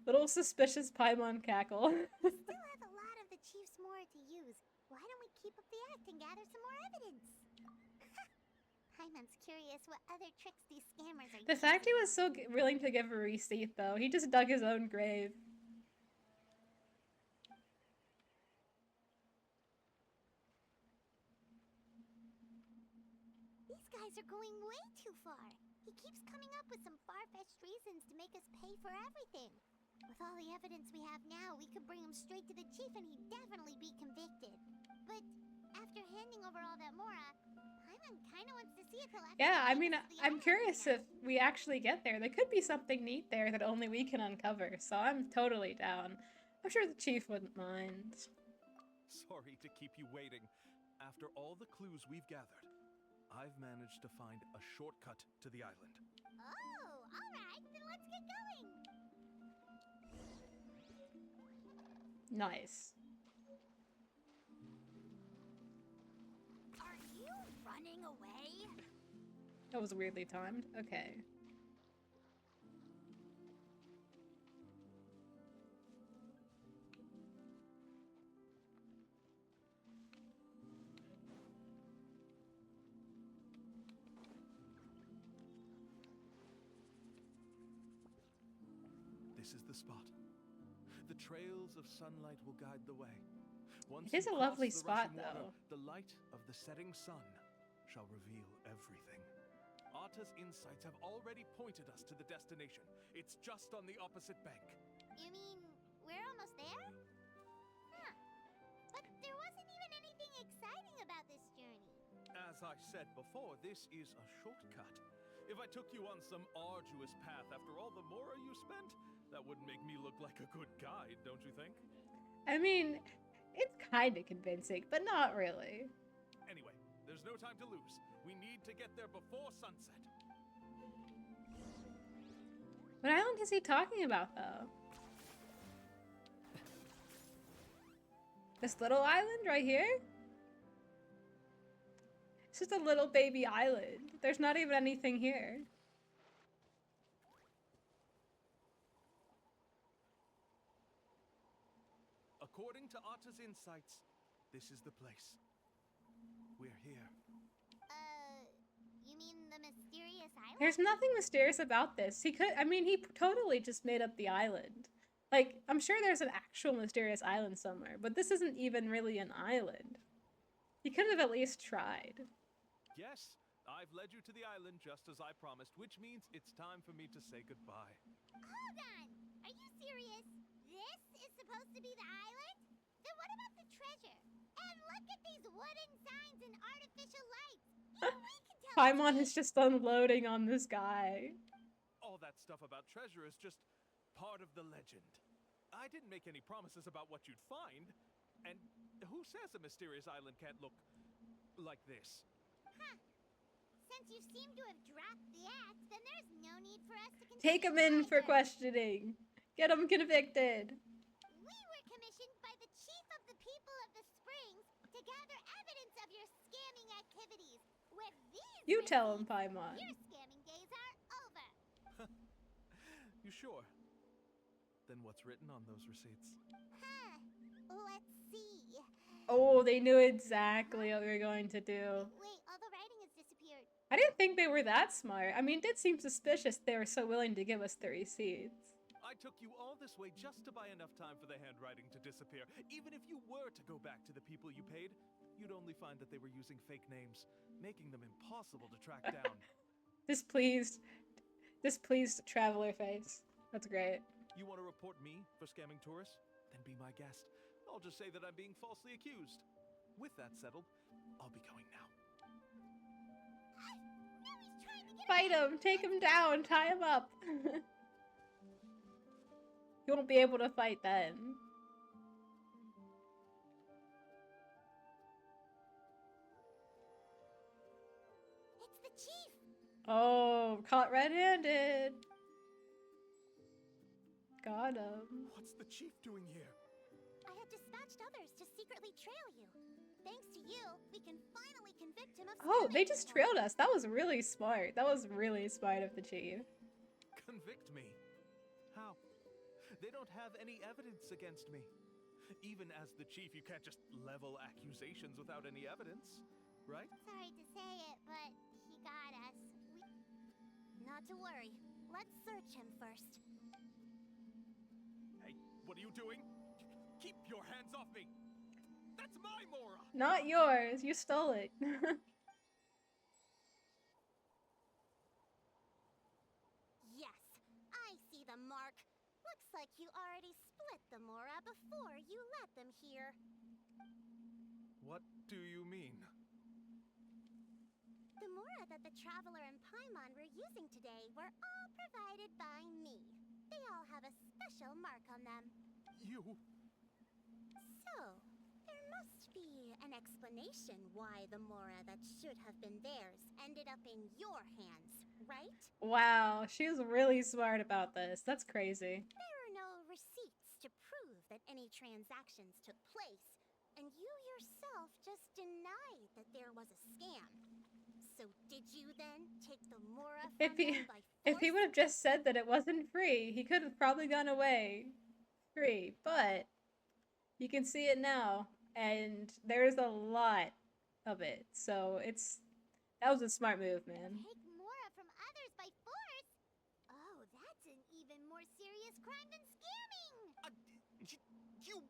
Little suspicious Paimon cackle. We still have a lot of the chief's more to use. Why don't we keep up the act and gather some more evidence? Paimon's curious what other tricks these scammers are The fact he using. was so willing to give a receipt, though, he just dug his own grave. These guys are going way too far. He keeps coming up with some far-fetched reasons to make us pay for everything. With all the evidence we have now, we could bring him straight to the chief and he'd definitely be convicted. But after handing over all that Mora, Paimon kind of wants to see if he'll actually Yeah, I take mean, us to the I'm island curious now. if we actually get there. There could be something neat there that only we can uncover, so I'm totally down. I'm sure the chief wouldn't mind. Sorry to keep you waiting. After all the clues we've gathered, I've managed to find a shortcut to the island. Oh, all right, then let's get going. Nice. Are you running away? That was weirdly timed. Okay. This is the spot. The trails of sunlight will guide the way. Once It is you a lovely cross the spot, rushing water, though. the light of the setting sun shall reveal everything. Atta's insights have already pointed us to the destination. It's just on the opposite bank. You mean we're almost there? Huh. But there wasn't even anything exciting about this journey. As I said before, this is a shortcut. If I took you on some arduous path after all the Mora you spent, that wouldn't make me look like a good guide, don't you think? I mean, it's kind of convincing, but not really. Anyway, there's no time to lose. We need to get there before sunset. What island is he talking about, though? This little island right here? It's just a little baby island. There's not even anything here. According to Atta's insights, this is the place. We're here. You mean the mysterious island? There's nothing mysterious about this. He totally just made up the island. Like, I'm sure there's an actual mysterious island somewhere, but this isn't even really an island. He could have at least tried. Yes, I've led you to the island just as I promised, which means it's time for me to say goodbye. Hold on! Are you serious? This is supposed to be the island? Then what about the treasure? And look at these wooden signs and artificial lights! Even we can tell Paimon is just unloading on this guy. All that stuff about treasure is just part of the legend. I didn't make any promises about what you'd find. And who says a mysterious island can't look like this? Huh. Since you seem to have dropped the axe, then there's no need for us to continue. Take him in for either. questioning. Get him convicted. We were commissioned by the chief of the people of the Springs to gather evidence of your scamming activities. With these You tell him, receipts, Paimon. your scamming days are over. You sure? Then what's written on those receipts? Huh. Let's see. Oh, they knew exactly what we were going to do. Wait, all the writing has disappeared. I didn't think they were that smart. I mean, it did seem suspicious they were so willing to give us the receipts. I took you all this way just to buy enough time for the handwriting to disappear. Even if you were to go back to the people you paid, you'd only find that they were using fake names, making them impossible to track down. Displeased traveler face. That's great. You want to report me for scamming tourists? Then be my guest. I'll just say that I'm being falsely accused. With that settled, I'll be going now. No, he's trying to get Fight him! Take him down! Tie him up! You won't be able to fight then. It's the chief. Oh, caught red-handed. Got him. What's the chief doing here? I have dispatched others to secretly trail you. Thanks to you, we can finally convict him of Oh, they scamming just people. trailed us. That was really smart. That was really smart of the chief. Convict me? How? They don't have any evidence against me. Even as the chief, you can't just level accusations without any evidence, right? Sorry to say it, but he got us. Not to worry. Let's search him first. Hey, what are you doing? Keep your hands off me! That's my Mora! Not yours. You stole it. Yes, I see the mark. Looks like you already split the Mora before you let them here. What do you mean? The Mora that the Traveler and Paimon were using today were all provided by me. They all have a special mark on them. You... So, there must be an explanation why the Mora that should have been theirs ended up in your hands, right? Wow, she was really smart about this. That's crazy. There are no receipts to prove that any transactions took place, and you yourself just denied that there was a scam. So did you then take the Mora from If he them by force? if he would have just said that it wasn't free, he could have probably gone away free. But you can see it now, and there's a lot of it. So that was a smart move, man. Take Mora from others by force? Oh, that's an even more serious crime than scamming! You...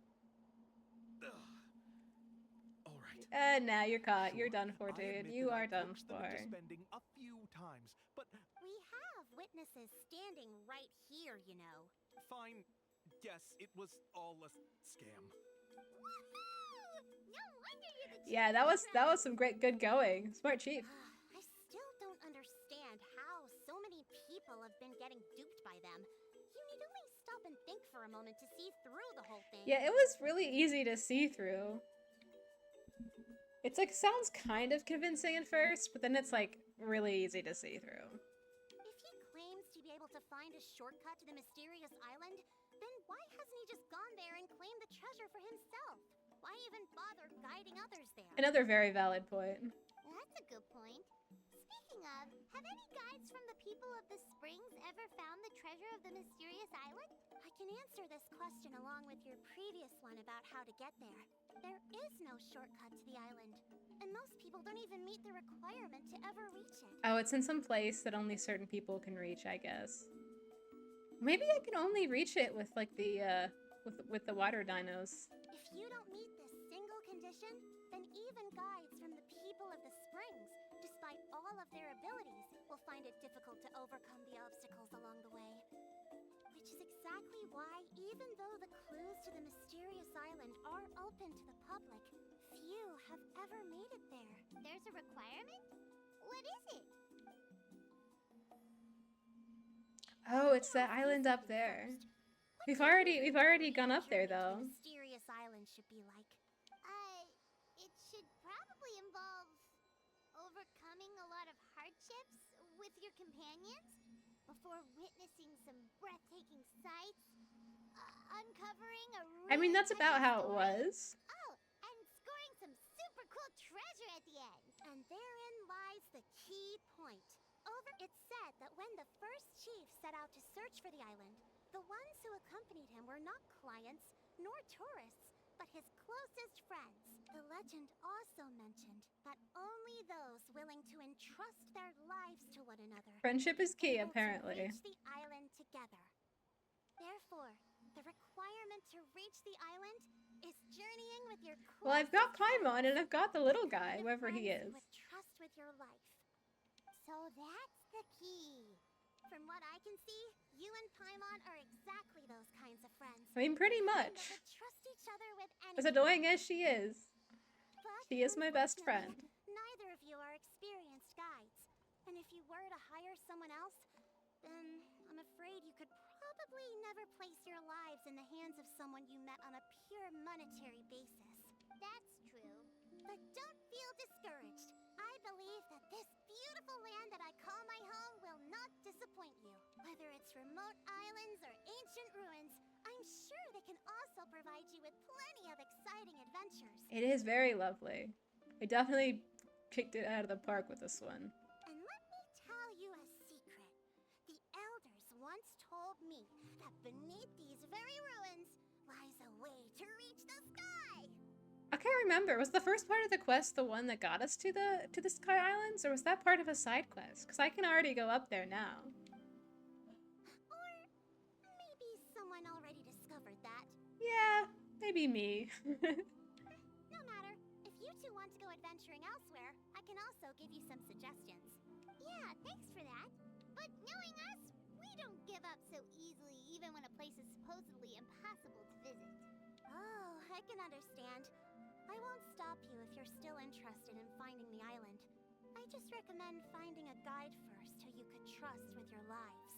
All right. And now you're caught. You're Sure, done for, I dude. admit You that I are done coaxed them for. into spending a few times, but We have witnesses standing right here, you know. fine. Yes, it was all a scam. Woohoo! No wonder you're the chief Yeah, that of was the some good going. Smart chief. I still don't understand how so many people have been getting duped by them. You need only stop and think for a moment to see through the whole thing. Yeah, it was really easy to see through. It's like sounds kind of convincing at first, but then it's like really easy to see through. If he claims to be able to find a shortcut to the mysterious island, then why hasn't he just gone there and claimed the treasure for himself? Why even bother guiding others there? Another very valid point. That's a good point. Speaking of, have any guides from the people of the Springs ever found the treasure of the mysterious island? I can answer this question along with your previous one about how to get there. There is no shortcut to the island, and most people don't even meet the requirement to ever reach it. Oh, it's in some place that only certain people can reach, I guess. Maybe I can only reach it with like the with the water dinos. If you don't meet this single condition, then even guides from the people of the springs, despite all of their abilities, will find it difficult to overcome the obstacles along the way. Which is exactly why, even though the clues to the mysterious island are open to the public, few have ever made it there. There's a requirement? What is it? Oh, it's that island up there. We've already gone up there though. The mysterious island should be like. It should probably involve overcoming a lot of hardships with your companions before witnessing some breathtaking sights, uncovering a I mean, that's really about touching how it story. was. Oh, and scoring some super cool treasure at the end. And therein lies the key point. It's said that when the first chief set out to search for the island, the ones who accompanied him were not clients nor tourists, but his closest friends. The legend also mentioned that only those willing to entrust their lives to one another Friendship is key, able to apparently. reach the island together. Therefore, the requirement to reach the island is journeying with your closest Well, I've got friends, Paimon and I've got the little guy, the whoever he friends is. you would trust with your life. So that's the key. From what I can see, you and Paimon are exactly those kinds of friends. I mean, pretty That much. would trust each other with As anything. annoying as she is, But she is my best friend. unfortunately, neither of you are experienced guides. And if you were to hire someone else, then I'm afraid you could probably never place your lives in the hands of someone you met on a pure monetary basis. That's true. But don't feel discouraged. I believe that this beautiful land that I call my home will not disappoint you. Whether it's remote islands or ancient ruins, I'm sure they can also provide you with plenty of exciting adventures. It is very lovely. I definitely kicked it out of the park with this one. And let me tell you a secret. The elders once told me that beneath these very ruins lies a way to reach the sky. I can't remember. Was the first part of the quest the one that got us to the Sky Islands, or was that part of a side quest? Because I can already go up there now. Or maybe someone already discovered that. Yeah, maybe me. No matter. If you two want to go adventuring elsewhere, I can also give you some suggestions. Yeah, thanks for that. But knowing us, we don't give up so easily even when a place is supposedly impossible to visit. Oh, I can understand. I won't stop you if you're still interested in finding the island. I just recommend finding a guide first who you could trust with your lives.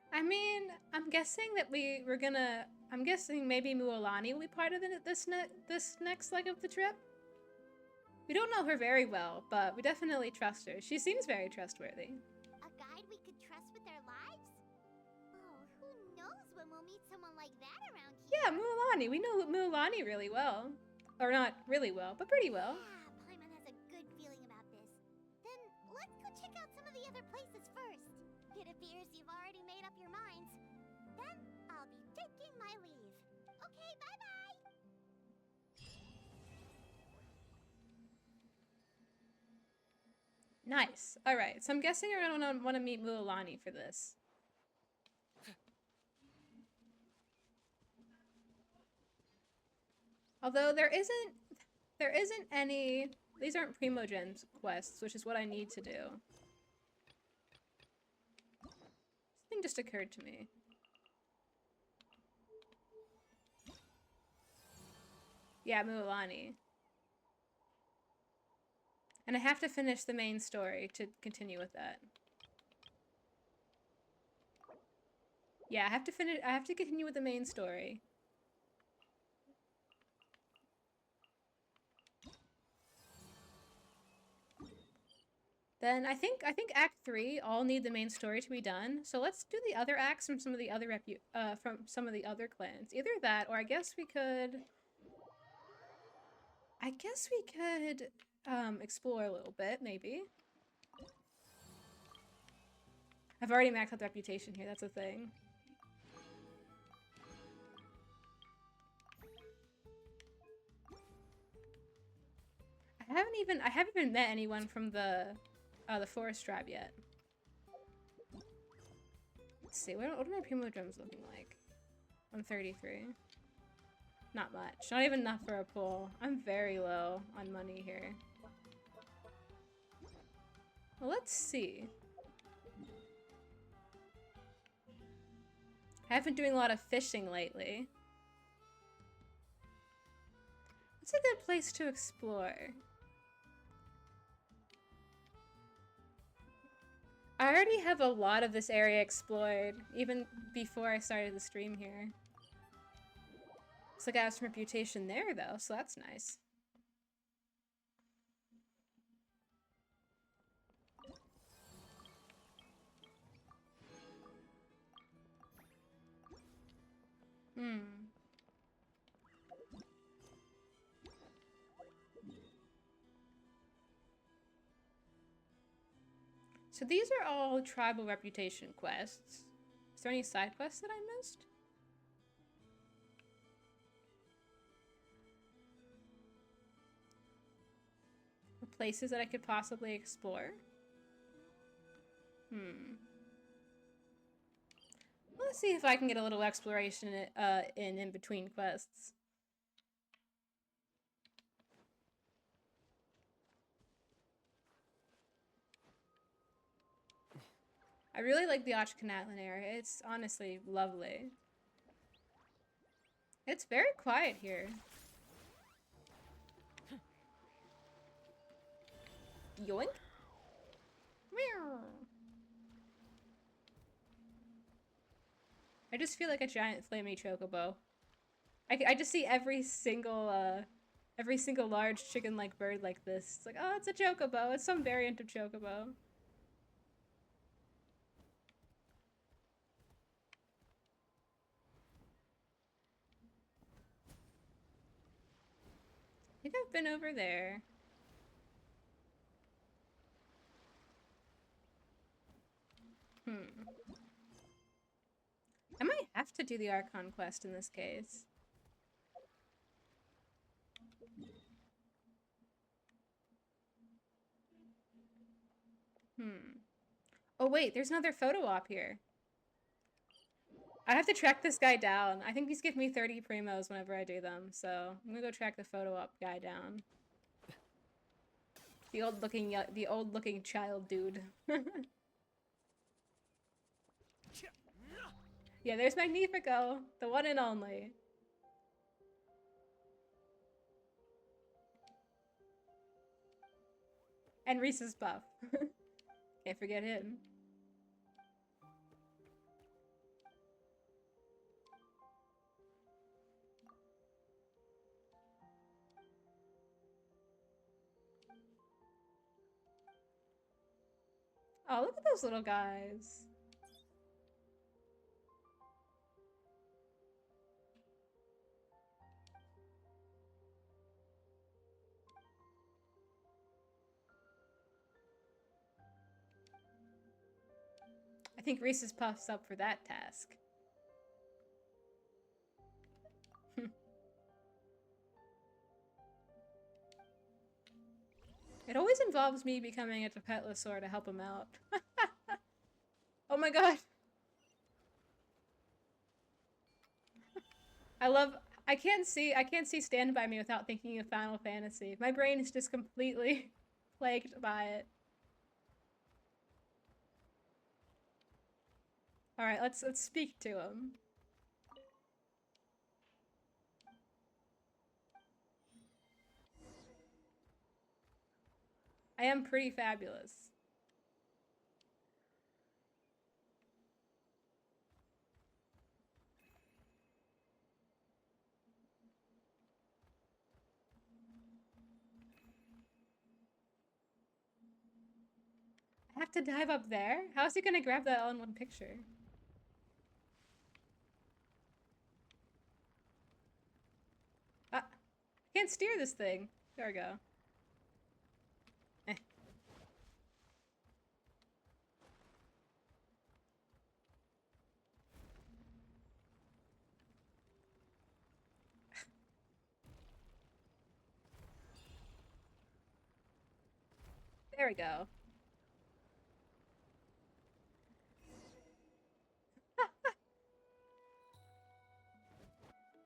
I mean, I'm guessing that I'm guessing maybe Mualani will be part of this next leg of the trip. We don't know her very well, but we definitely trust her. She seems very trustworthy. A guide we could trust with their lives? Oh, who knows when we'll meet someone like that around here? Yeah, Mualani. We know Mualani really well. Or not really well, but pretty well. Yeah, Paimon has a good feeling about this. Then let's go check out some of the other places first. It appears you've already made up your minds. Then I'll be taking my leave. Okay, bye-bye! Nice. All right. So I'm guessing you're gonna want to meet Mualani for this. Although there isn't any. These aren't Primogens quests, which is what I need to do. Something just occurred to me. Yeah, Mualani. And I have to finish the main story to continue with that. Yeah, I have to continue with the main story. Then I think Act 3 all need the main story to be done. So let's do the other acts from some of the other clans. Either that, or I guess we could explore a little bit, maybe. I've already maxed out the reputation here, that's a thing. I haven't even met anyone from the forest tribe yet. Let's see, what are my primo drums looking like? 133. Not much. Not even enough for a pull. I'm very low on money here. Well, let's see. I haven't been doing a lot of fishing lately. What's a good place to explore? I already have a lot of this area explored, even before I started the stream here. Looks like I have some reputation there, though, so that's nice. So these are all tribal reputation quests. Is there any side quests that I missed? Or places that I could possibly explore? Let's see if I can get a little exploration in between quests. I really like the Natlan area. It's honestly lovely. It's very quiet here. Yoink. Meow. I just feel like a giant flamey chocobo. I just see every single large chicken-like bird like this. It's like, oh, it's a chocobo. It's some variant of chocobo. I think I've been over there. I might have to do the Archon quest in this case. Oh wait, there's another photo op here. I have to track this guy down. I think these give me 30 primos whenever I do them, so I'm gonna go track the photo op guy down. The old looking child dude. Yeah, there's Magnifico, the one and only. And Reese's Puff. Can't forget him. Oh, look at those little guys. I think Reese's Puff's up for that task. It always involves me becoming a Tapetlosaur to help him out. Oh my god. I can't see Stand By Me without thinking of Final Fantasy. My brain is just completely plagued by it. Alright, let's speak to him. I am pretty fabulous. I have to dive up there? How is he gonna grab that all in one picture? I can't steer this thing. There we go. Eh. There we go.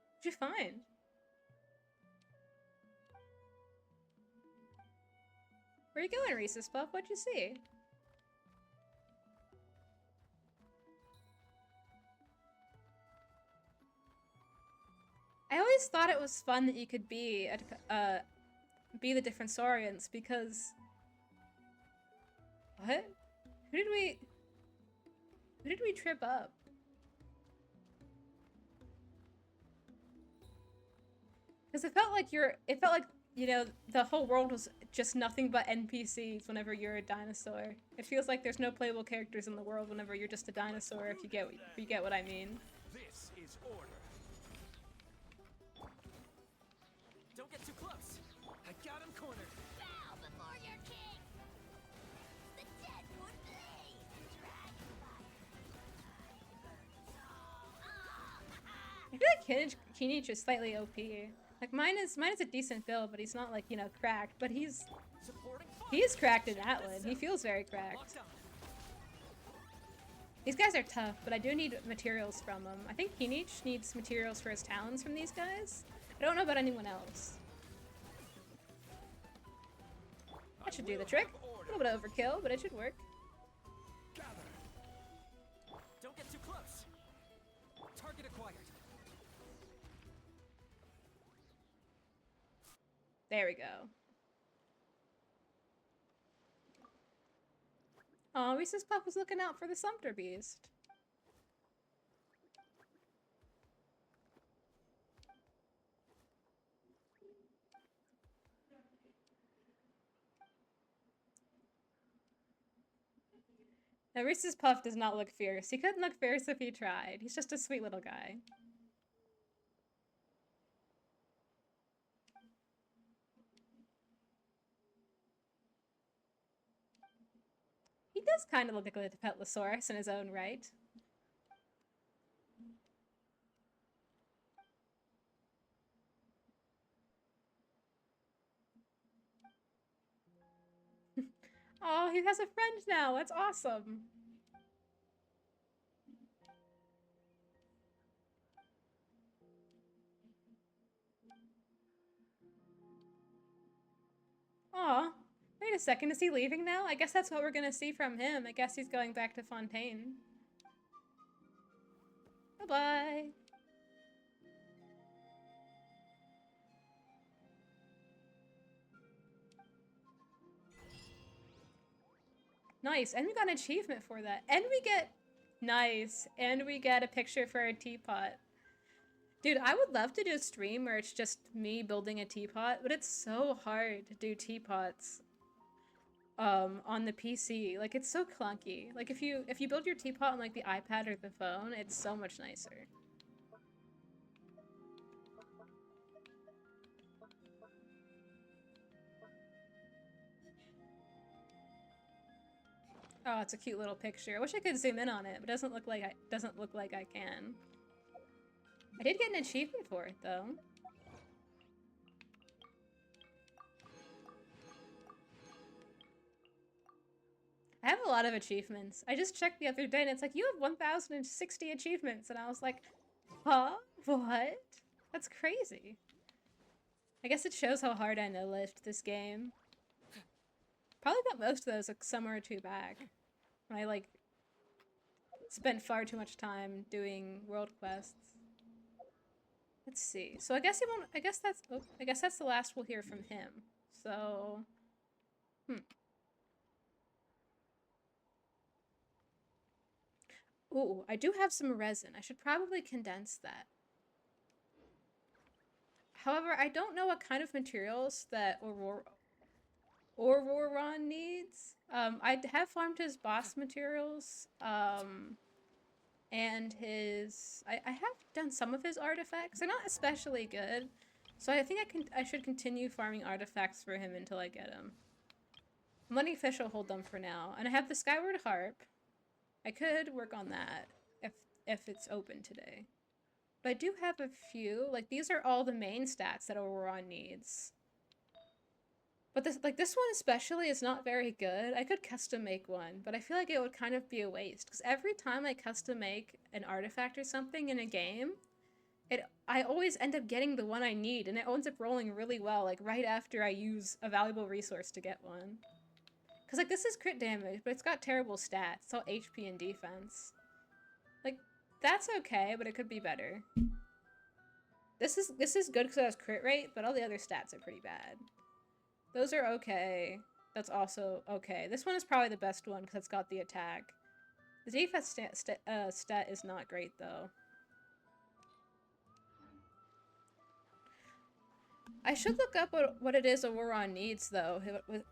What'd you find? Where you going, Reese's Puff? What'd you see? I always thought it was fun that you could be the different Saurians because what? Who did we trip up? Because it felt like you know, the whole world was just nothing but NPCs whenever you're a dinosaur. It feels like there's no playable characters in the world whenever you're just a dinosaur, if you get what I mean. This is order. Don't get too close. I got him cornered. Bow before your king! The dead would blaze and dragonfire. I feel like Kinich is slightly OP. Like mine is a decent build, but he's not like, you know, cracked. But he is cracked in Natlan. He feels very cracked. These guys are tough, but I do need materials from them. I think Kinich needs materials for his talons from these guys. I don't know about anyone else. That should do the trick. A little bit of overkill, but it should work. Don't get too close. Target acquired. There we go. Oh, Reese's Puff was looking out for the Sumpter Beast. Now, Reese's Puff does not look fierce. He couldn't look fierce if he tried. He's just a sweet little guy. He does kind of look like a Petlosaurus in his own right. Oh, he has a friend now. That's awesome. Aw. Wait a second, is he leaving now? I guess that's what we're gonna see from him. I guess he's going back to Fontaine. Bye-bye. Nice, and we got an achievement for that. And we get... Nice. And we get a picture for a teapot. Dude, I would love to do a stream where it's just me building a teapot, but it's so hard to do teapots on the PC. Like, it's so clunky. Like, if you build your teapot on, like, the iPad or the phone, it's so much nicer. Oh, it's a cute little picture. I wish I could zoom in on it, but it doesn't look like I can. I did get an achievement for it, though. I have a lot of achievements. I just checked the other day and it's like, you have 1,060 achievements. And I was like, huh? What? That's crazy. I guess it shows how hard I no-lived this game. Probably got most of those like summer or two back. When I like spent far too much time doing world quests. Let's see. So I guess he won't. I guess that's the last we'll hear from him. So, Ooh, I do have some resin. I should probably condense that. However, I don't know what kind of materials that Auroron needs. I have farmed his boss materials. And his... I have done some of his artifacts. They're not especially good. So I think I should continue farming artifacts for him until I get him. I'm letting Official hold them for now. And I have the Skyward Harp. I could work on that if it's open today. But I do have a few. Like, these are all the main stats that Auroron needs. But this one especially is not very good. I could custom make one, but I feel like it would kind of be a waste because every time I custom make an artifact or something in a game, I always end up getting the one I need, and it ends up rolling really well, like right after I use a valuable resource to get one. Because like this is crit damage, but it's got terrible stats. It's all HP and defense. Like that's okay, but it could be better. This is good because it has crit rate, but all the other stats are pretty bad. Those are okay. That's also okay. This one is probably the best one because it's got the attack. The defense stat is not great though. I should look up what it is Auroron needs though,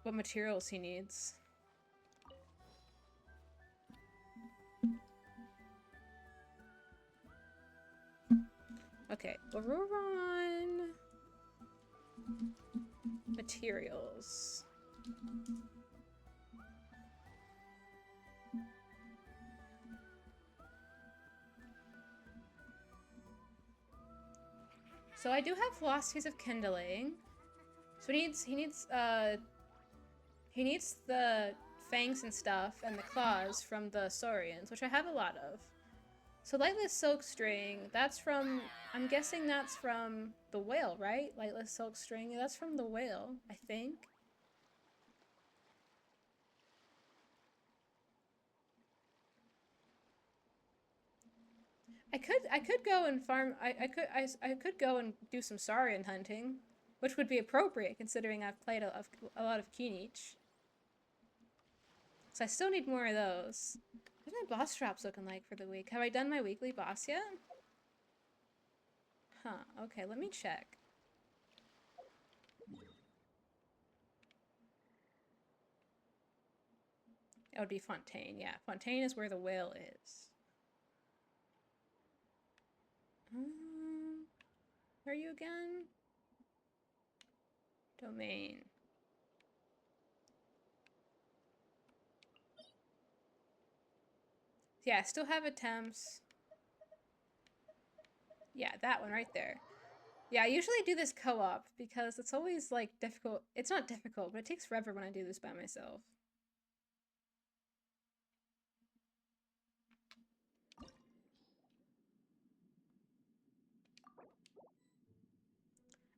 what materials he needs. Okay, Auroron materials. So I do have philosophies of kindling. So he needs the fangs and stuff and the claws from the saurians, which I have a lot of. So lightless silk string, that's from, I'm guessing that's from the whale, right? Lightless silk string, that's from the whale, I think. I could go and farm. I could go and do some saurian hunting, which would be appropriate considering I've played a lot of Kinich. So I still need more of those. What's my boss drops looking like for the week? Have I done my weekly boss yet? Huh. Okay, let me check. It would be Fontaine. Yeah, Fontaine is where the whale is. Where are you again? Domain. Yeah, I still have attempts. Yeah, that one right there. Yeah, I usually do this co-op because it's always like difficult. It's not difficult, but it takes forever when I do this by myself.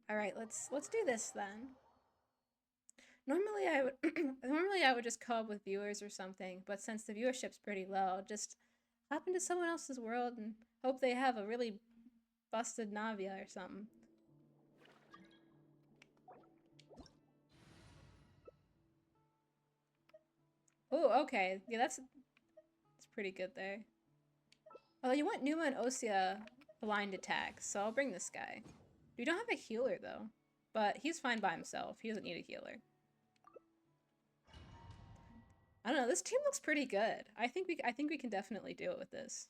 All right, let's do this then. Normally I would just co-op with viewers or something, but since the viewership's pretty low, I'll just hop into someone else's world and hope they have a really busted Navia or something. Oh, okay. Yeah, that's pretty good there. Although you want Numa and Osea aligned attacks, so I'll bring this guy. We don't have a healer though, but he's fine by himself. He doesn't need a healer. I don't know. This team looks pretty good. I think we can definitely do it with this.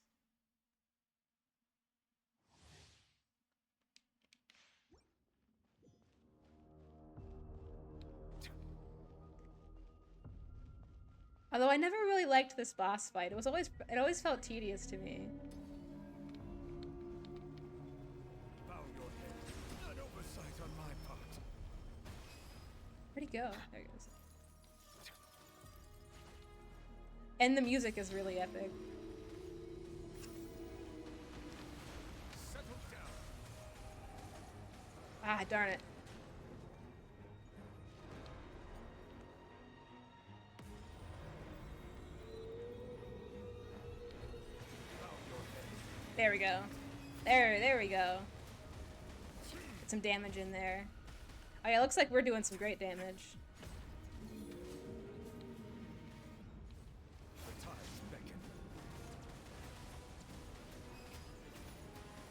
Although I never really liked this boss fight. It always felt tedious to me. Bow your head. An oversight on my part. Where'd he go? There he goes. And the music is really epic. Settle down. Ah, darn it. There we go. There we go. Get some damage in there. Oh yeah, looks like we're doing some great damage.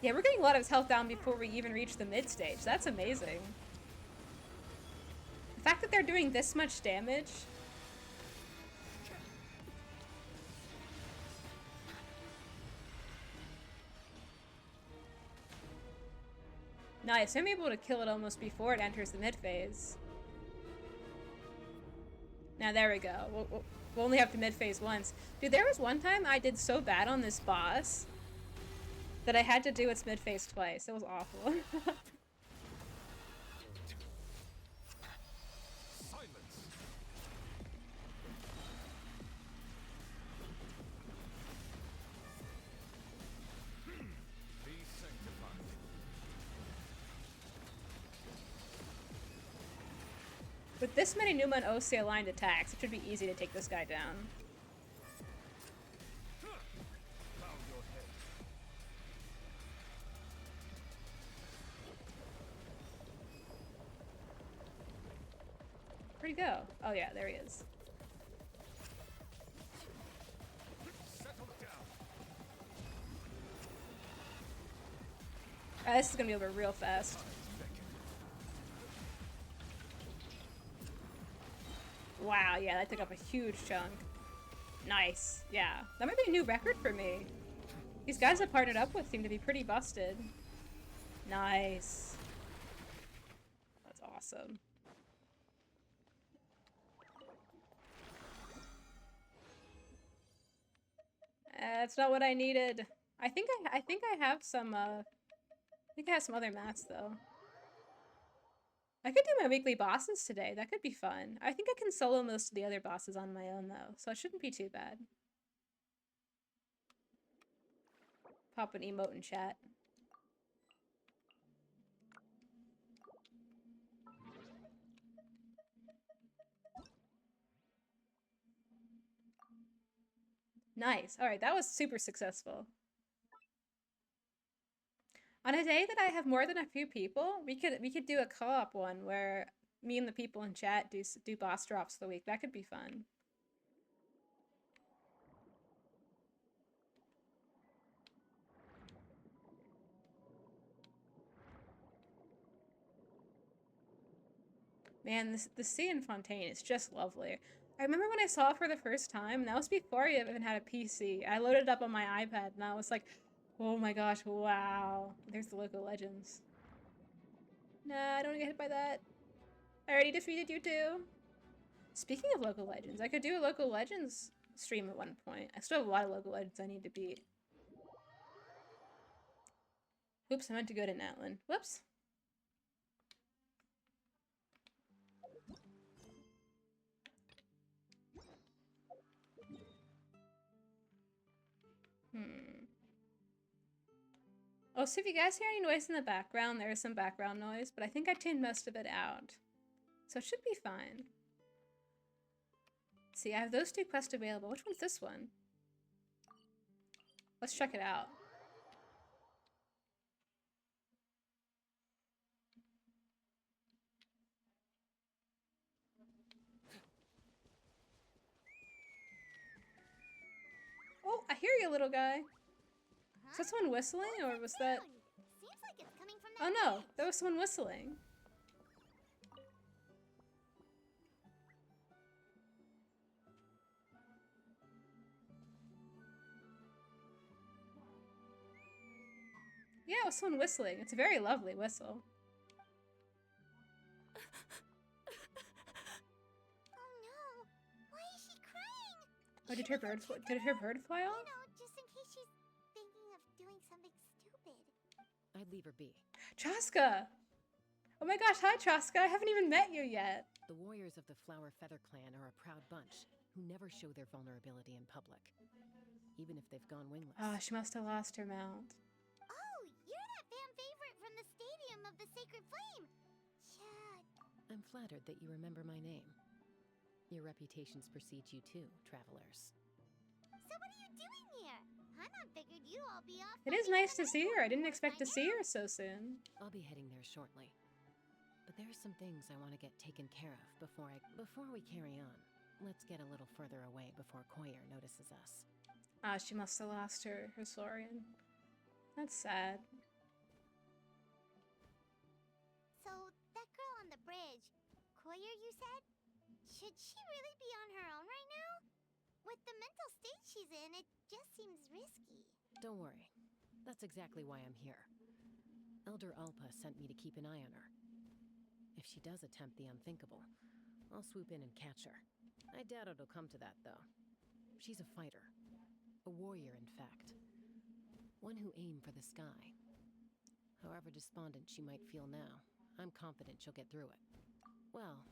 Yeah, we're getting a lot of his health down before we even reach the mid stage. That's amazing. The fact that they're doing this much damage. Nice, I'm able to kill it almost before it enters the mid phase. Now there we go. We'll only have to mid phase once. Dude, there was one time I did so bad on this boss that I had to do its mid phase twice. It was awful. With this many Numa and OC aligned attacks, it should be easy to take this guy down. Where'd he go? Oh yeah, there he is. This is gonna be over real fast. Wow, yeah, that took up a huge chunk. Nice. Yeah, that might be a new record for me. These guys I've partnered up with seem to be pretty busted. Nice. That's awesome. That's not what I needed. I think I have some I think I have some other mats though. I could do my weekly bosses today. That could be fun. I think I can solo most of the other bosses on my own though, so it shouldn't be too bad. Pop an emote in chat. Nice. All right, that was super successful. On a day that I have more than a few people, we could do a co-op one where me and the people in chat do boss drops of the week. That could be fun. Man, the sea in Fontaine is just lovely. I remember when I saw it for the first time, and that was before I even had a PC. I loaded it up on my iPad, and I was like, oh my gosh, wow. There's the local legends. Nah, I don't want to get hit by that. I already defeated you too. Speaking of local legends, I could do a local legends stream at one point. I still have a lot of local legends I need to beat. Oops, I meant to go to Natlan. Whoops. Oh, so if you guys hear any noise in the background, there is some background noise, but I think I tuned most of it out. So it should be fine. Let's see, I have those 2 quests available. Which one's this one? Let's check it out. Oh, I hear you, little guy. Is that someone whistling, or was that... Seems like it's coming from Oh that no, bridge. that was someone whistling. Yeah, it was someone whistling. It's a very lovely whistle. Oh no! Why is she crying? Oh, did her bird fly You off? know, just in case she's thinking of doing something stupid. I'd leave her be. Chaska! Oh my gosh, hi Chaska, I haven't even met you yet. The warriors of the Flower Feather clan are a proud bunch who never show their vulnerability in public, even if they've gone wingless. Oh, she must have lost her mount. Oh, you're that fan favorite from the Stadium of the Sacred Flame! Chad. I'm flattered that you remember my name. Your reputations precede you too, travelers. So what are you doing here? Paimon figured you'd all be off. It is nice to see her. I didn't expect to see her so soon. I'll be heading there shortly. But there are some things I want to get taken care of before we carry on. Let's get a little further away before Koyer notices us. Ah, she must have lost her Saurian. That's sad. So, that girl on the bridge, Koyer, you said? Should she really be on her own right now? With the mental state she's in, it just seems risky. Don't worry. That's exactly why I'm here. Elder Alpa sent me to keep an eye on her. If she does attempt the unthinkable, I'll swoop in and catch her. I doubt it'll come to that, though. She's a fighter. A warrior, in fact. One who aimed for the sky. However despondent she might feel now, I'm confident she'll get through it. Well,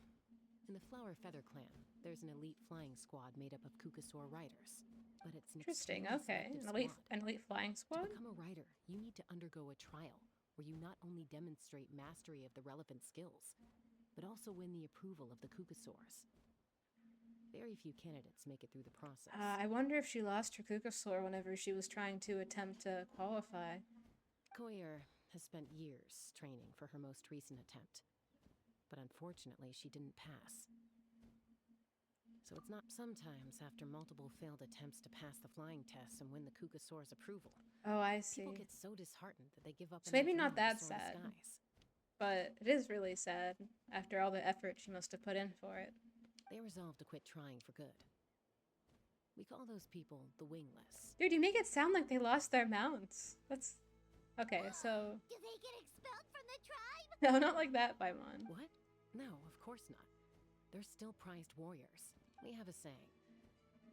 in the Flower Feather clan, there's an elite flying squad made up of Kukasaur riders. But it's an Interesting, extremely okay. selective squad. An elite flying To squad? become a rider, you need to undergo a trial where you not only demonstrate mastery of the relevant skills, but also win the approval of the Kukasaurs. Very few candidates make it through the process. I wonder if she lost her Kukasaur whenever she was trying to attempt to qualify. Koyer has spent years training for her most recent attempt, but unfortunately she didn't pass. So it's not sometimes after multiple failed attempts to pass the flying test and win the Kukasaur's approval. Oh, I see. People get so disheartened that they give up. So on their maybe dream not of that soaring sad. skies. But it is really sad after all the effort she must have put in for it. They resolve to quit trying for good. We call those people the wingless. Dude, you make it sound like they lost their mounts. That's... Okay, so... Do they get expelled from the tribe? No, not like that, Paimon. What? No, of course not. They're still prized warriors. We have a saying.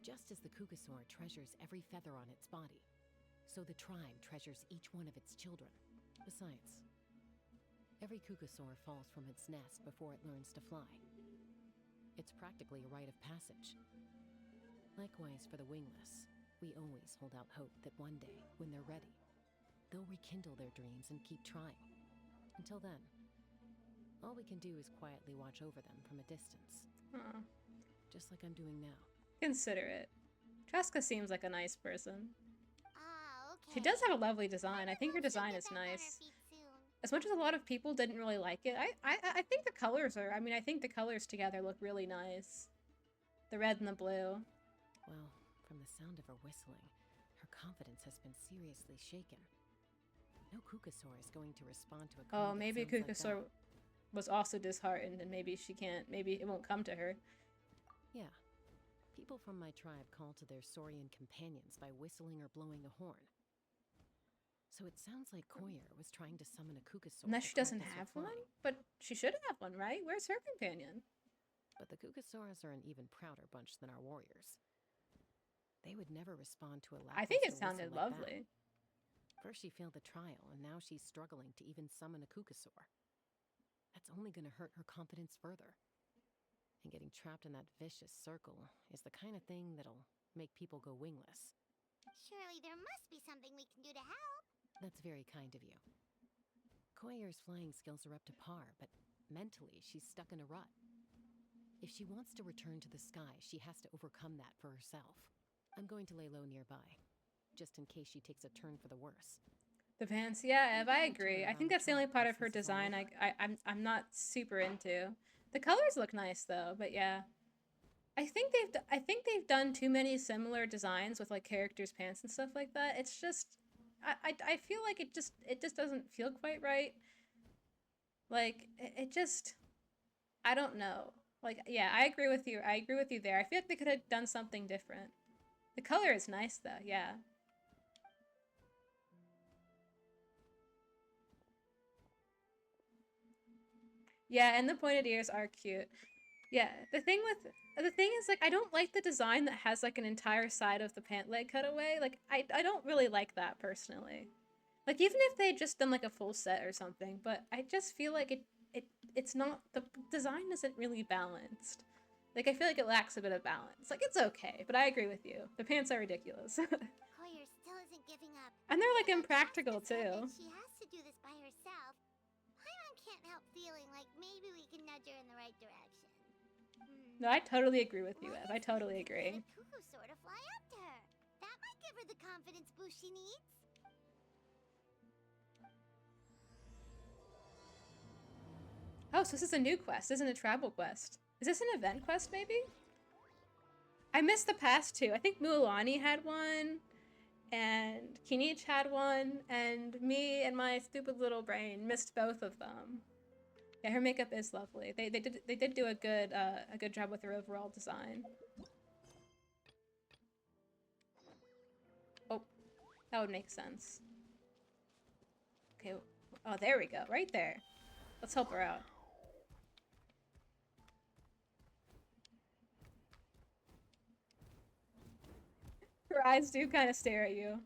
Just as the Kukasaur treasures every feather on its body, so the tribe treasures each one of its children. Besides, every Kukasaur falls from its nest before it learns to fly. It's practically a rite of passage. Likewise for the wingless, we always hold out hope that one day, when they're ready, they'll rekindle their dreams and keep trying. Until then, all we can do is quietly watch over them from a distance. Huh. Just like I'm doing now. Considerate. Tresca seems like a nice person. Ah, okay. She does have a lovely design. I think her design is nice. As much as a lot of people didn't really like it, I think the colors are... I mean, I think the colors together look really nice. The red and the blue. Well, from the sound of her whistling, her confidence has been seriously shaken. No Kukasaur is going to respond to a call. Oh, maybe Kukasaur was also disheartened and maybe she can't... Maybe it won't come to her. Yeah. People from my tribe call to their saurian companions by whistling or blowing a horn. So it sounds like Koyer was trying to summon a Kukasaur. Unless she doesn't have one? flying. But she should have one, right? Where's her companion? But the Kukasaurs are an even prouder bunch than our warriors. They would never respond to a lackluster I think it whistle sounded like lovely. that. First she failed the trial, and now she's struggling to even summon a Kukasaur. That's only going to hurt her confidence further. And getting trapped in that vicious circle is the kind of thing that'll make people go wingless. Surely there must be something we can do to help. That's very kind of you. Koyer's flying skills are up to par, but mentally she's stuck in a rut. If she wants to return to the sky, she has to overcome that for herself. I'm going to lay low nearby, just in case she takes a turn for the worse. The pants, yeah, Ev, I agree. I think that's the only part of her design I'm not super into. The colors look nice though, but yeah. I think they've done too many similar designs with like characters' pants and stuff like that. It's just I feel like it just doesn't feel quite right. Like it just I don't know. Like yeah, I agree with you. I agree with you there. I feel like they could have done something different. The color is nice though, yeah. Yeah, and the pointed ears are cute. Yeah, the thing is, like, I don't like the design that has, like, an entire side of the pant leg cut away. Like, I don't really like that, personally. Like, even if they had just done, like, a full set or something, but I just feel like it's not, the design isn't really balanced. Like, I feel like it lacks a bit of balance. Like, it's okay, but I agree with you. The pants are ridiculous. Koyer still isn't giving up. And they're, like, Although impractical, Tresca said too. that she has to do this by herself. Paimon can't help feeling like maybe we can nudge her in the right direction. No, I totally agree with you, What Ev. I if we totally can agree. get a Kukasaur to fly up to her? That might give her the confidence boost she needs. Oh, so this is a new quest. This isn't a travel quest. Is this an event quest, maybe? I missed the past two. I think Mualani had one, and Kinich had one, and me and my stupid little brain missed both of them. Yeah, her makeup is lovely. They did do a good job with her overall design. Oh, that would make sense. Okay. Oh, there we go. Right there. Let's help her out. Her eyes do kind of stare at you.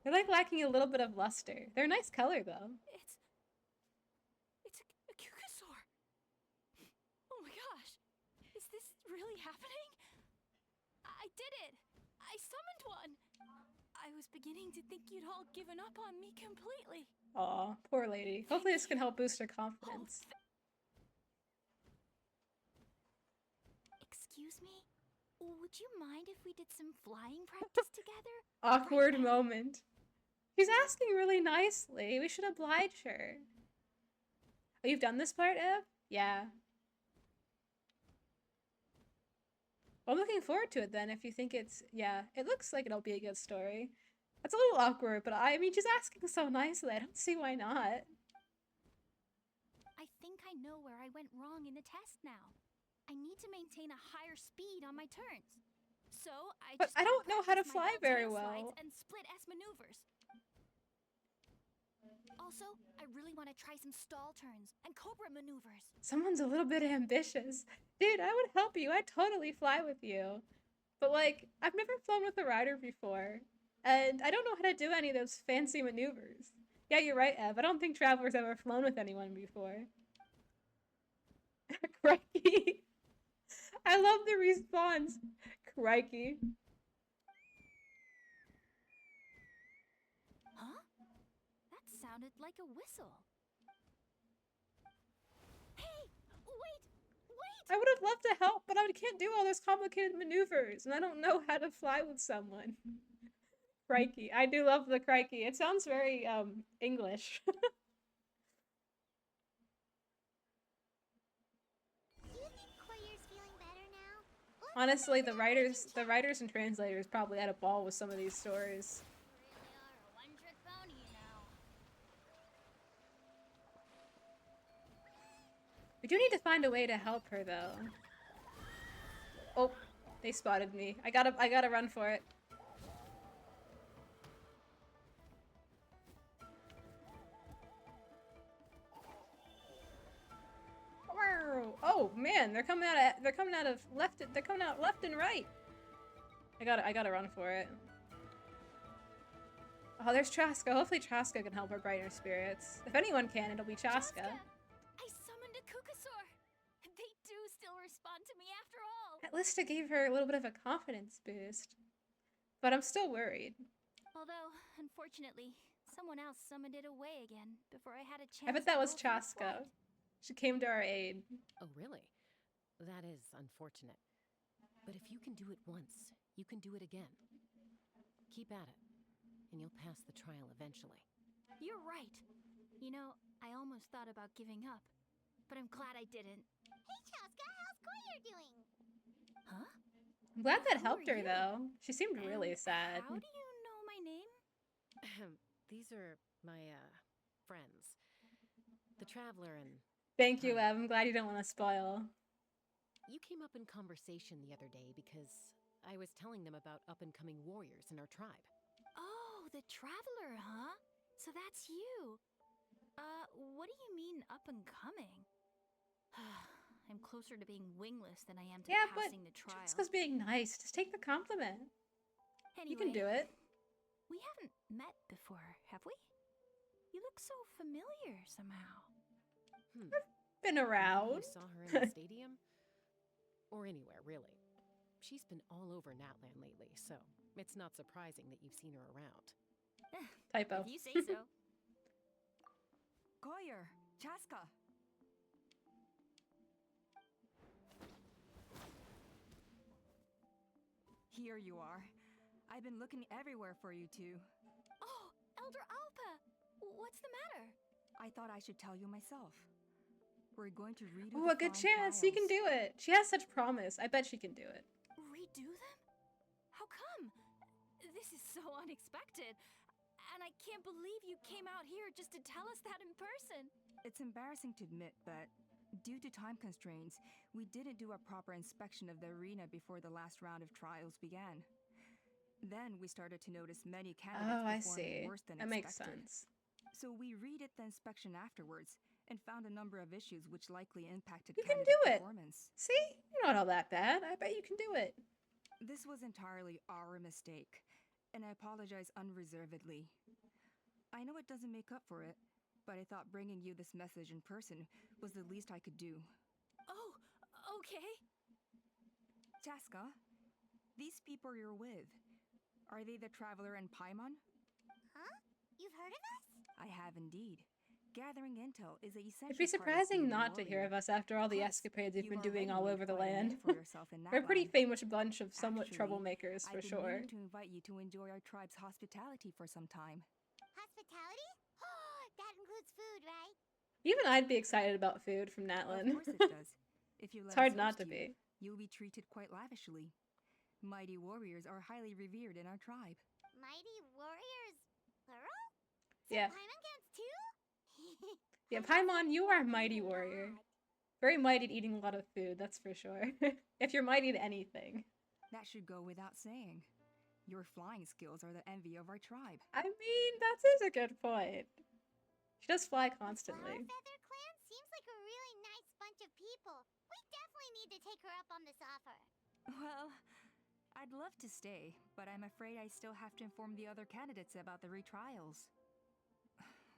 They're like lacking a little bit of luster. They're a nice color though. It's a Kukasaur. Oh my gosh. Is this really happening? I did it. I summoned one. I was beginning to think you'd all given up on me completely. Aw, poor lady. Hopefully this can help boost her confidence. would you mind if we did some flying practice together? Awkward Right now? moment. She's asking really nicely. We should oblige her. Oh, you've done this part, Ev? Yeah. Well, I'm looking forward to it then if you think it's... Yeah, it looks like it'll be a good story. It's a little awkward, but I mean, she's asking so nicely. I don't see why not. I think I know where I went wrong in the test now. I need to maintain a higher speed on my turns. So But I don't know how to fly very tail well. slides and split S maneuvers. Also, I really want to try some stall turns and cobra maneuvers. Someone's a little bit ambitious. Dude, I would help you. I'd totally fly with you. But like, I've never flown with a rider before. And I don't know how to do any of those fancy maneuvers. Yeah, you're right, Ev. I don't think Traveler's ever flown with anyone before. Crikey. I love the response. Crikey. Huh? That sounded like a whistle. Hey, wait! I would have loved to help, but I can't do all those complicated maneuvers, and I don't know how to fly with someone. Crikey. I do love the crikey. It sounds very, English. Do you think Koyer's feeling better now? Honestly, the writers and translators probably had a ball with some of these stories. You really are a one-trick pony, you know. We do need to find a way to help her, though. Oh, they spotted me. I gotta run for it. Oh man, they're coming out left and right. I gotta run for it. Oh, there's Traska. Hopefully Traska can help her brighter spirits. If anyone can, it'll be Traska. I summoned a Kukasaur. They do still respond to me after all. At least it gave her a little bit of a confidence boost. But I'm still worried. Although, unfortunately, someone else summoned it away again before I had a chance. I bet that to was go for a Traska. flight. She came to our aid. Oh, really? That is unfortunate. But if you can do it once, you can do it again. Keep at it, and you'll pass the trial eventually. You're right. You know, I almost thought about giving up, but I'm glad I didn't. Hey, Chaska, how's Koyer doing? Huh? I'm glad that Who helped are her, you? though. She seemed really And sad. How do you know my name? These are my, friends. The Traveler and... Thank you, Ev. I'm glad you don't want to spoil. You came up in conversation the other day because I was telling them about up-and-coming warriors in our tribe. Oh, the Traveler, huh? So that's you. What do you mean up and coming? I'm closer to being wingless than I am to Yeah, but passing the trial. Traska's being nice. Just take the compliment. Anyway, You can do it. We haven't met before, have we? You look so familiar somehow. Been Maybe around. you saw her in the stadium? Or anywhere, really. She's been all over Natlan lately, so it's not surprising that you've seen her around. Typo. If you say so. Koyer, Chaska. Here you are. I've been looking everywhere for you two. Oh, Elder Alpa! What's the matter? I thought I should tell you myself. We're going to redo Oh, the a good flying chance. You can trials. do it. She has such promise. I bet she can do it. Redo them? How come? This is so unexpected. And I can't believe you came out here just to tell us that in person. It's embarrassing to admit, but due to time constraints, we didn't do a proper inspection of the arena before the last round of trials began. Then we started to notice many candidates Oh, I performing see. worse than That makes expected. sense. So we redid the inspection afterwards and found a number of issues which likely impacted You can candidate do it. performance. See? You're not all that bad. I bet you can do it. This was entirely our mistake, and I apologize unreservedly. I know it doesn't make up for it, but I thought bringing you this message in person was the least I could do. Oh, okay. Chaska, these people you're with, are they the Traveler and Paimon? Huh? You've heard of us? I have indeed. Gathering intel is an essential It'd be part of being surprising a not to hear warrior. of us after all the Plus, escapades we've you've been doing already all made over the quite a name land. for yourself in We're a pretty Natlan. famous bunch of somewhat Actually, troublemakers, for I've been sure. meaning to invite you to enjoy our tribe's hospitality for some time. Hospitality? That includes food, right? Even I'd be excited about food from Of Natlan. course it does. If you It's let us hard not host to you, be. you'll be treated quite lavishly. Mighty warriors are highly revered in our tribe. Mighty warriors, plural? So Yeah. Paimon gets two? Yeah, Paimon Paimon, seems you to are a like mighty eating a warrior. lot. Very mighty at eating a lot of food, that's for sure. If you're mighty at anything. That should go without saying. Your flying skills are the envy of our tribe. I mean, that is a good point. She does fly The constantly. Flower Feather Clan seems like a really nice bunch of people. We definitely need to take her up on this offer. Well, I'd love to stay, but I'm afraid I still have to inform the other candidates about the retrials.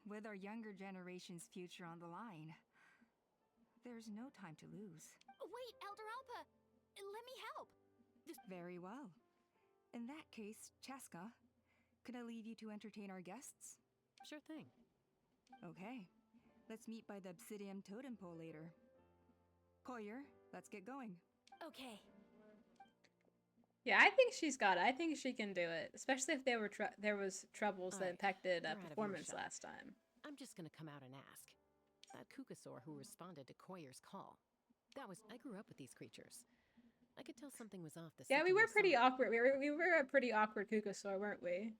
With our younger generation's future on the line, there's no time to lose. Wait, Elder Alpa! Let me help! Very well. In that case, Chaska, could I leave you to entertain our guests? Sure thing. Okay. Let's meet by the Obsidian Totem Pole later. Collier, let's get going. Okay. Yeah, I think she's got it. I think she can do it, especially if there was troubles that Alright, impacted you're out of performance earshot. last time. I'm just gonna come out and ask. That Kukasaur who responded to Koyer's call. I grew up with these creatures. I could tell something was off the Yeah, we second were they pretty saw me. awkward. We were a pretty awkward Kukasaur, weren't we?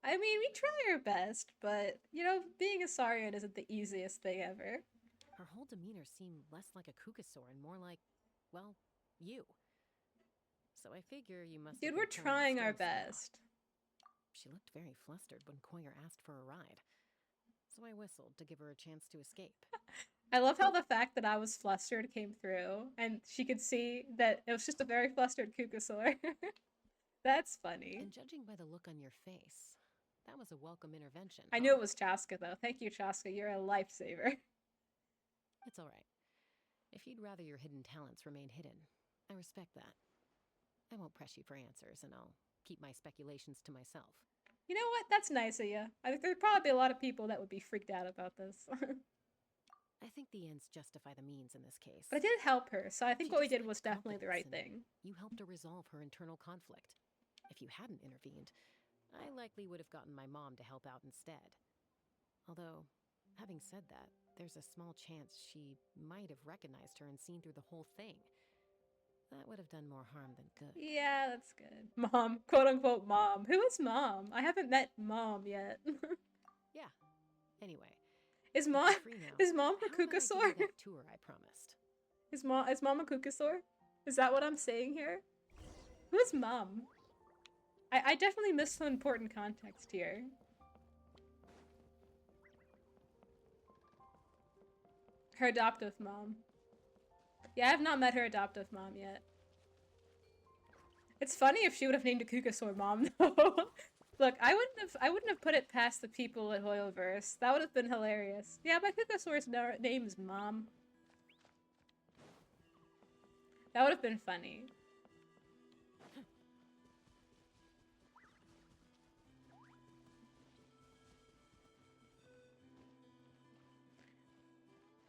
I mean, we try our best, but, you know, being a Saurian isn't the easiest thing ever. Her whole demeanor seemed less like a Kukasaur and more like, well, you. So I figure you must Dude, have we're been pulling trying our strings somehow. best. She looked very flustered when Koyer asked for a ride. So I whistled to give her a chance to escape. I love how the fact that I was flustered came through, and she could see that it was just a very flustered Kukasaur. That's funny. And judging by the look on your face, that was a welcome intervention. I knew it was Chaska, though. Thank you, Chaska. You're a lifesaver. It's all right. If you'd rather your hidden talents remain hidden, I respect that. I won't press you for answers, and I'll keep my speculations to myself. You know what? That's nice of you. I think there'd probably be a lot of people that would be freaked out about this. I think the ends justify the means in this case. But it did help her, so I think She what we just did lacked was definitely the right confidence, thing. and you helped her resolve her internal conflict. If you hadn't intervened, I likely would have gotten my mom to help out instead. Although, having said that, there's a small chance she might have recognized her and seen through the whole thing. That would have done more harm than good. Yeah, that's good. Mom. Quote unquote mom. Who is mom? I haven't met mom yet. Yeah. Anyway. Is if mom you're free now, is mom how a about I give you Kukasaur? that tour I promised? Is mom a Kukasaur? Is that what I'm saying here? Who's mom? I definitely missed some important context here. Her adoptive mom. Yeah, I have not met her adoptive mom yet. It's funny if she would have named a Kukasaur mom, though. Look, I wouldn't have put it past the people at Hoyoverse. That would have been hilarious. Yeah, my Kukasaur's name is Mom. That would have been funny.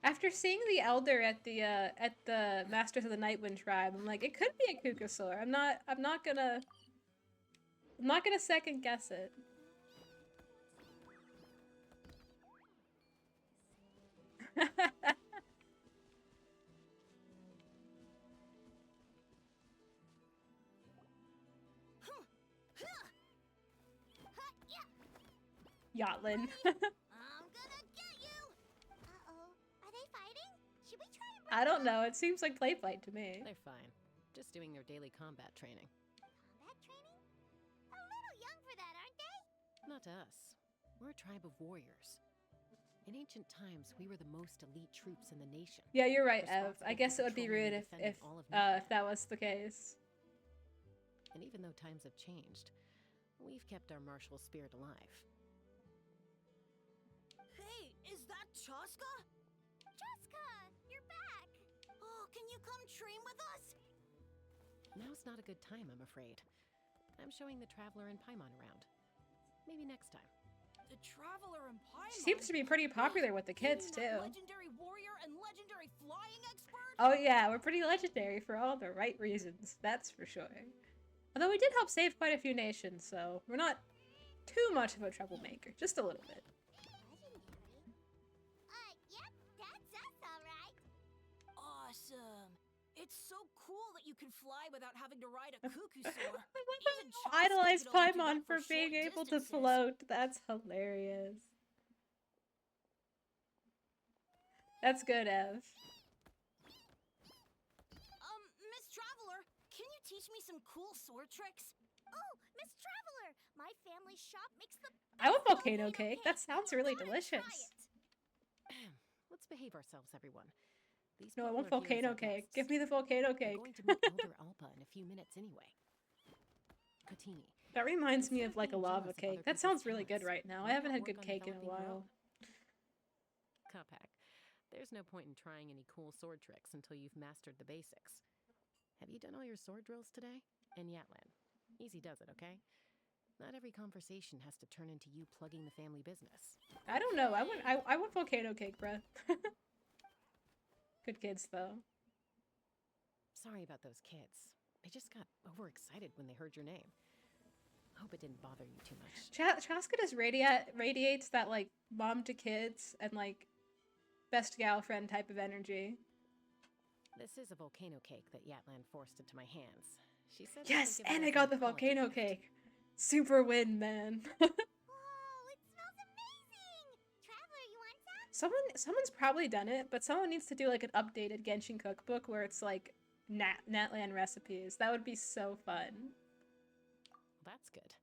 After seeing the Elder at the Masters of the Nightwind tribe, I'm like, it could be a Kukasaur. I'm not gonna second guess it. Yatlin. I'm gonna get you! Uh-oh. Are they fighting? Should we try and I don't know. It seems like play fight to me. They're fine. Just doing their daily combat training. combat training? A little young for that, aren't they? Not to us. We're a tribe of warriors. In ancient times, we were the most elite troops in the nation. Yeah, you're right, Ev. I responsible guess for it would be patrolling rude and if defending all of Natlan. if that was the case. And even though times have changed, we've kept our martial spirit alive. Hey, is that Chaska? Chaska, you're back! Oh, can you come train with us? Now's not a good time, I'm afraid. I'm showing the Traveler and Paimon around. Maybe next time. The Traveler and Paimon. She seems to be pretty popular with the kids, You mean that too. legendary warrior and legendary flying expert? Oh yeah, we're pretty legendary for all the right reasons, that's for sure. Although we did help save quite a few nations, so we're not too much of a troublemaker. Just a little bit. Legendary? Yep, that's us, alright. Awesome. It's so cool that you can fly without having to ride a cuckoo-saur. Idolize Paimon for being able to float. That's hilarious. That's good, Ev. Miss Traveler, can you teach me some cool sword tricks? Oh, Miss Traveler! My family shop makes the I want best volcano cake. That sounds You really gotta delicious. try it. Let's behave ourselves, everyone. These No, I people want are here as volcano our cake. guests. Give me the volcano We're cake. going to meet Elder Alpa in a few minutes anyway. Kotini. That reminds me Instead of like a being lava jealous of cake. other That people's sounds really good talents, right now. I why haven't not had work good on cake in a developing your while. own? Kapak, there's no point in trying any cool sword tricks until you've mastered the basics. Have you done all your sword drills today? In Yatlan. Easy does it, okay? Not every conversation has to turn into you plugging the family business. I don't know. I want volcano cake, bruh. Good kids though. Sorry about those kids. They just got overexcited when they heard your name. Hope it didn't bother you too much. Chaska just radiates that like mom to kids and like best gal friend type of energy. This is a volcano cake that Yatlan forced into my hands. She said Yes, she'll give and it I as got an the apology volcano gift. cake. Super win, man. Whoa, it smells amazing! Traveler, you want some? Someone's probably done it, but someone needs to do like an updated Genshin cookbook where it's like Natlan recipes. That would be so fun. That's good.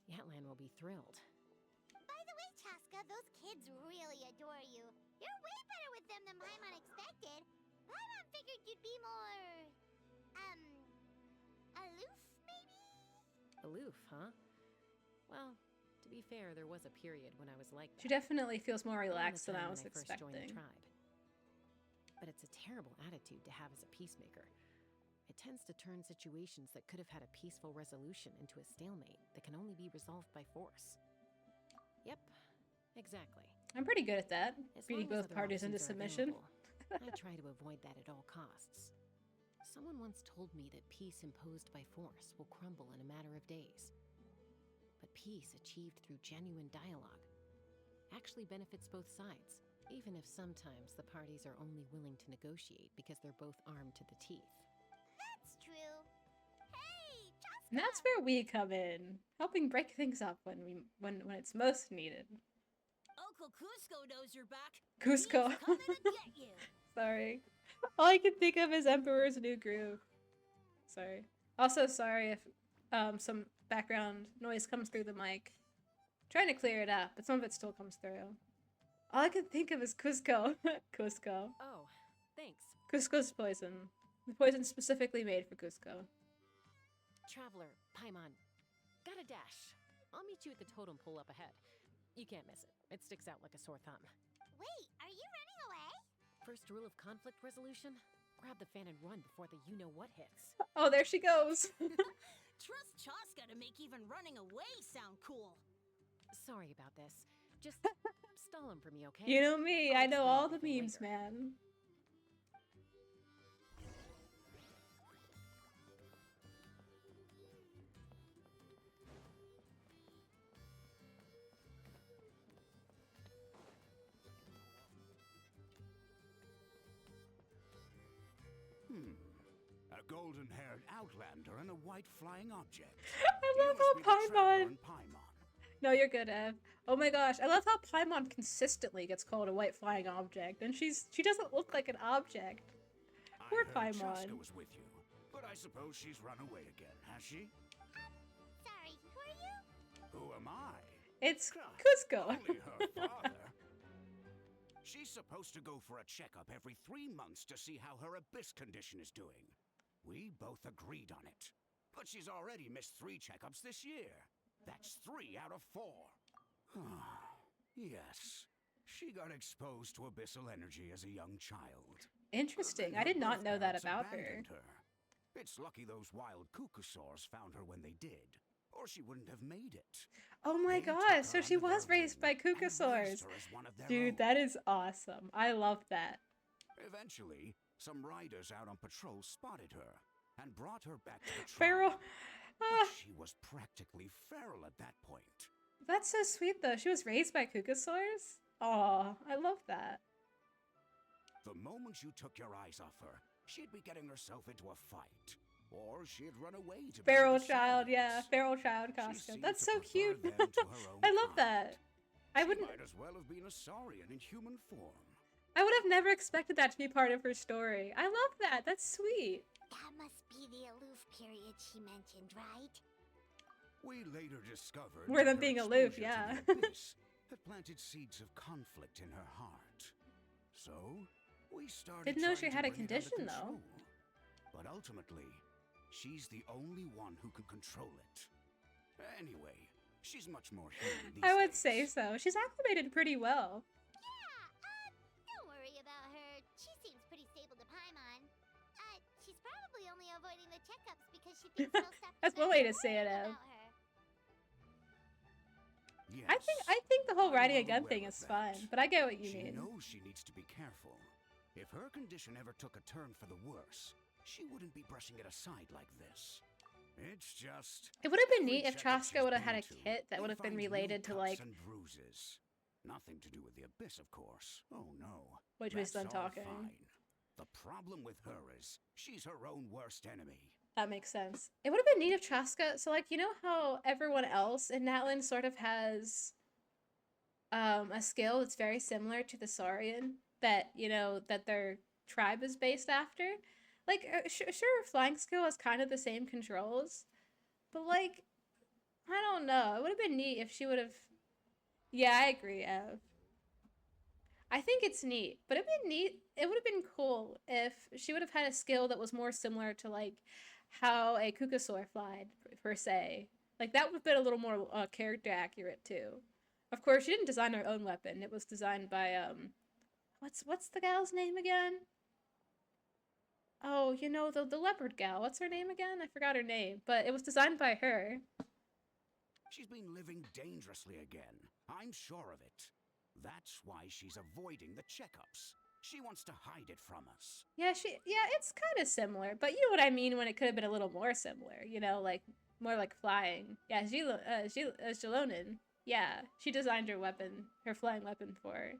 Yatlan will be thrilled. By the way, Chaska, those kids really adore you. You're way better with them than Paimon expected. Paimon figured you'd be more... aloof, maybe? Aloof, huh? Well, to be fair, there was a period when I was like that. She definitely feels more Around the relaxed than I time was when first joined the expecting. tribe. But it's a terrible attitude to have as a peacemaker. It tends to turn situations that could have had a peaceful resolution into a stalemate that can only be resolved by force. Yep, exactly. I'm pretty good at that. As Beating long as both other parties into options are submission. available, I try to avoid that at all costs. Someone once told me that peace imposed by force will crumble in a matter of days. But peace achieved through genuine dialogue actually benefits both sides, even if sometimes the parties are only willing to negotiate because they're both armed to the teeth. That's true. Hey, Chaska! And that's where we come in, helping break things up when it's most needed. Uncle Cusco knows you're back. Cusco. He's coming to get you. Sorry. All I can think of is Emperor's New Groove. Sorry. Also, sorry if some background noise comes through the mic. Trying to clear it up, but some of it still comes through. All I can think of is Cusco. Cusco. Oh, thanks. Cusco's poison. The poison specifically made for Cusco. Traveler, Paimon, got a dash. I'll meet you at the totem pole up ahead. You can't miss it. It sticks out like a sore thumb. Wait, are you running away? First rule of conflict resolution? Grab the fan and run before the you-know-what hits. Oh, there she goes. Trust Chaska to make even running away sound cool. Sorry about this. Just stall him for me, okay? You know me, I'll I know explain all the everything memes, later. man. A golden-haired outlander and a white flying object. I love You must be how the traveler Paimon... in Paimon. No, you're good, Ev. Oh my gosh, I love how Paimon consistently gets called a white flying object, and she doesn't look like an object. Poor I heard Paimon. Chaska was with you, but I suppose she's run away again, has she? Sorry, who are you? Who am I? It's God, Cusco. Only her father. She's supposed to go for a checkup every 3 months to see how her abyss condition is doing. We both agreed on it. But she's already missed 3 checkups this year. That's 3 out of 4. Yes. She got exposed to abyssal energy as a young child. Interesting. Then I did her not birth know that parents about her. abandoned her. It's lucky those wild cuckoosaurs found her when they did. or she wouldn't have made it. Oh my They took gosh, so her she under was their raised wing by and raised Kukasaurs. her as one of their Dude, own. that is awesome. I love that. Eventually, some riders out on patrol spotted her and brought her back to the tribe. Feral. But she was practically feral at that point. That's so sweet though. She was raised by Kukasaurs? Aw, I love that. The moment you took your eyes off her, she'd be getting herself into a fight. Or she'd run away to Feral be with the child, yeah. Saiyans. Feral child She costume. seemed That's to so prefer cute. them to her own I love kind. that. I She wouldn't might as well have been a saurian in human form. I would have never expected that to be part of her story. I love that. That's sweet. That must be the aloof period she mentioned, right? We later discovered More that than her being aloof, exposure yeah. to the abyss had planted seeds of conflict in her heart. So, we started Didn't know she trying to had a bring it under condition, though. control. But ultimately, she's the only one who can control it. Anyway, she's much more human these I would days. say so. She's acclimated pretty well. Yeah, don't worry about her. She seems pretty stable to Paimon. She's probably only avoiding the checkups because she thinks they'll stop That's one way to say it, Ev. about her. Yes, I think the whole I'm riding a well gun aware thing of is that. fun, but I get what you She mean. knows she needs to be careful. If her condition ever took a turn for the worse, she wouldn't be brushing it aside like this. It's just... It would have been every neat if checkup Chaska she's would have had a been to, kit that they would have been find new related to, cuts like, and bruises. Nothing to do with the abyss, of course. Oh no. Which was That's done all talking. fine. The problem with her is she's her own worst enemy. That makes sense. It would have been neat if Chaska, so like, you know how everyone else in Natlan sort of has a skill that's very similar to the Saurian that, you know, that their tribe is based after? Like, sure, flying skill has kind of the same controls, but like, I don't know. It would have been neat if she would have. Yeah, I agree, Ev. I think it's neat, but it'd been neat. It would have been cool if she would have had a skill that was more similar to like how a Kukasaur flied per se. Like that would have been a little more character accurate too. Of course, she didn't design her own weapon. It was designed by what's the gal's name again? Oh, you know the leopard gal. What's her name again? I forgot her name, but it was designed by her. She's been living dangerously again. I'm sure of it. That's why she's avoiding the checkups. She wants to hide it from us. Yeah, it's kind of similar, but you know what I mean when it could have been a little more similar, you know, like more like flying. Yeah, Jilonin. Yeah, she designed her weapon, her flying weapon for her.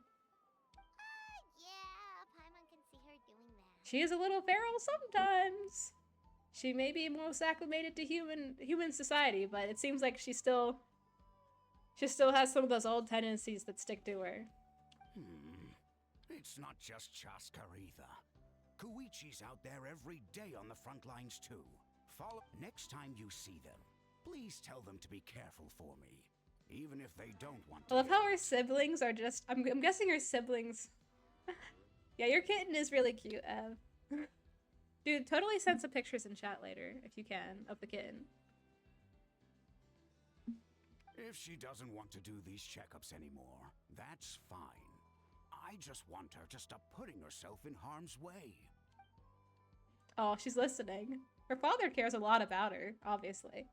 Yeah, Paimon can see her doing that. She is a little feral sometimes. She may be most acclimated to human society, but it seems like she still has some of those old tendencies that stick to her. It's not just Chaska either. Koichi's out there every day on the front lines too. Next time you see them, please tell them to be careful for me, even if they don't want to. I love how her siblings are just. I'm guessing her siblings. Yeah, your kitten is really cute, Ev. Dude, totally send some pictures in chat later if you can of the kitten. If she doesn't want to do these checkups anymore, that's fine. I just want her to stop putting herself in harm's way. Oh, she's listening. Her father cares a lot about her, obviously.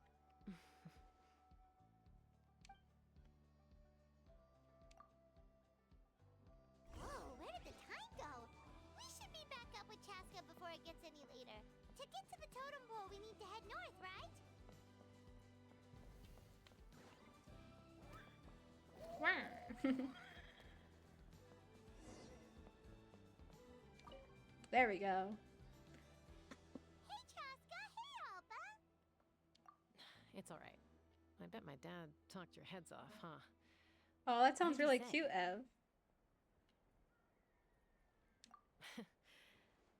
Whoa, where did the time go? We should be back up with Chaska before it gets any later. To get to the totem pole, we need to head north, right? There we go. Hey, Chaska. Hey, Alba. It's all right. I bet my dad talked your heads off, huh? Oh, that sounds did you really say? cute, Ev.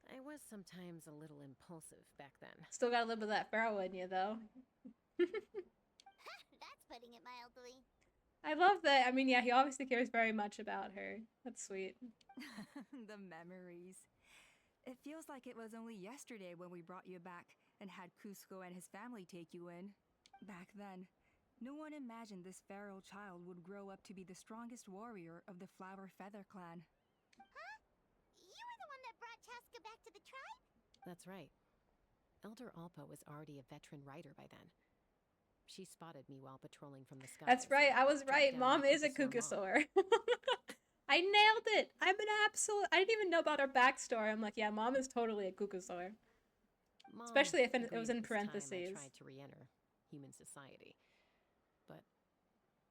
I was sometimes a little impulsive back then. Still got a little bit of that feral in you, though. That's putting it mildly. I love that. I mean, yeah, he obviously cares very much about her. That's sweet. The memories. It feels like it was only yesterday when we brought you back and had Cusco and his family take you in. Back then, no one imagined this feral child would grow up to be the strongest warrior of the Flower Feather clan. Huh? You were the one that brought Chaska back to the tribe? That's right. Elder Alpa was already a veteran rider by then. She spotted me while patrolling from the skies. That's right. I was tracked right. down Mom my is a Kukusaur mom. Kukusaur. I nailed it. I'm an absolute. I didn't even know about her backstory. I'm like, yeah, Mom is totally a Kukusaur. Mom Especially if it was agreed in this time parentheses. I tried to re-enter human society, but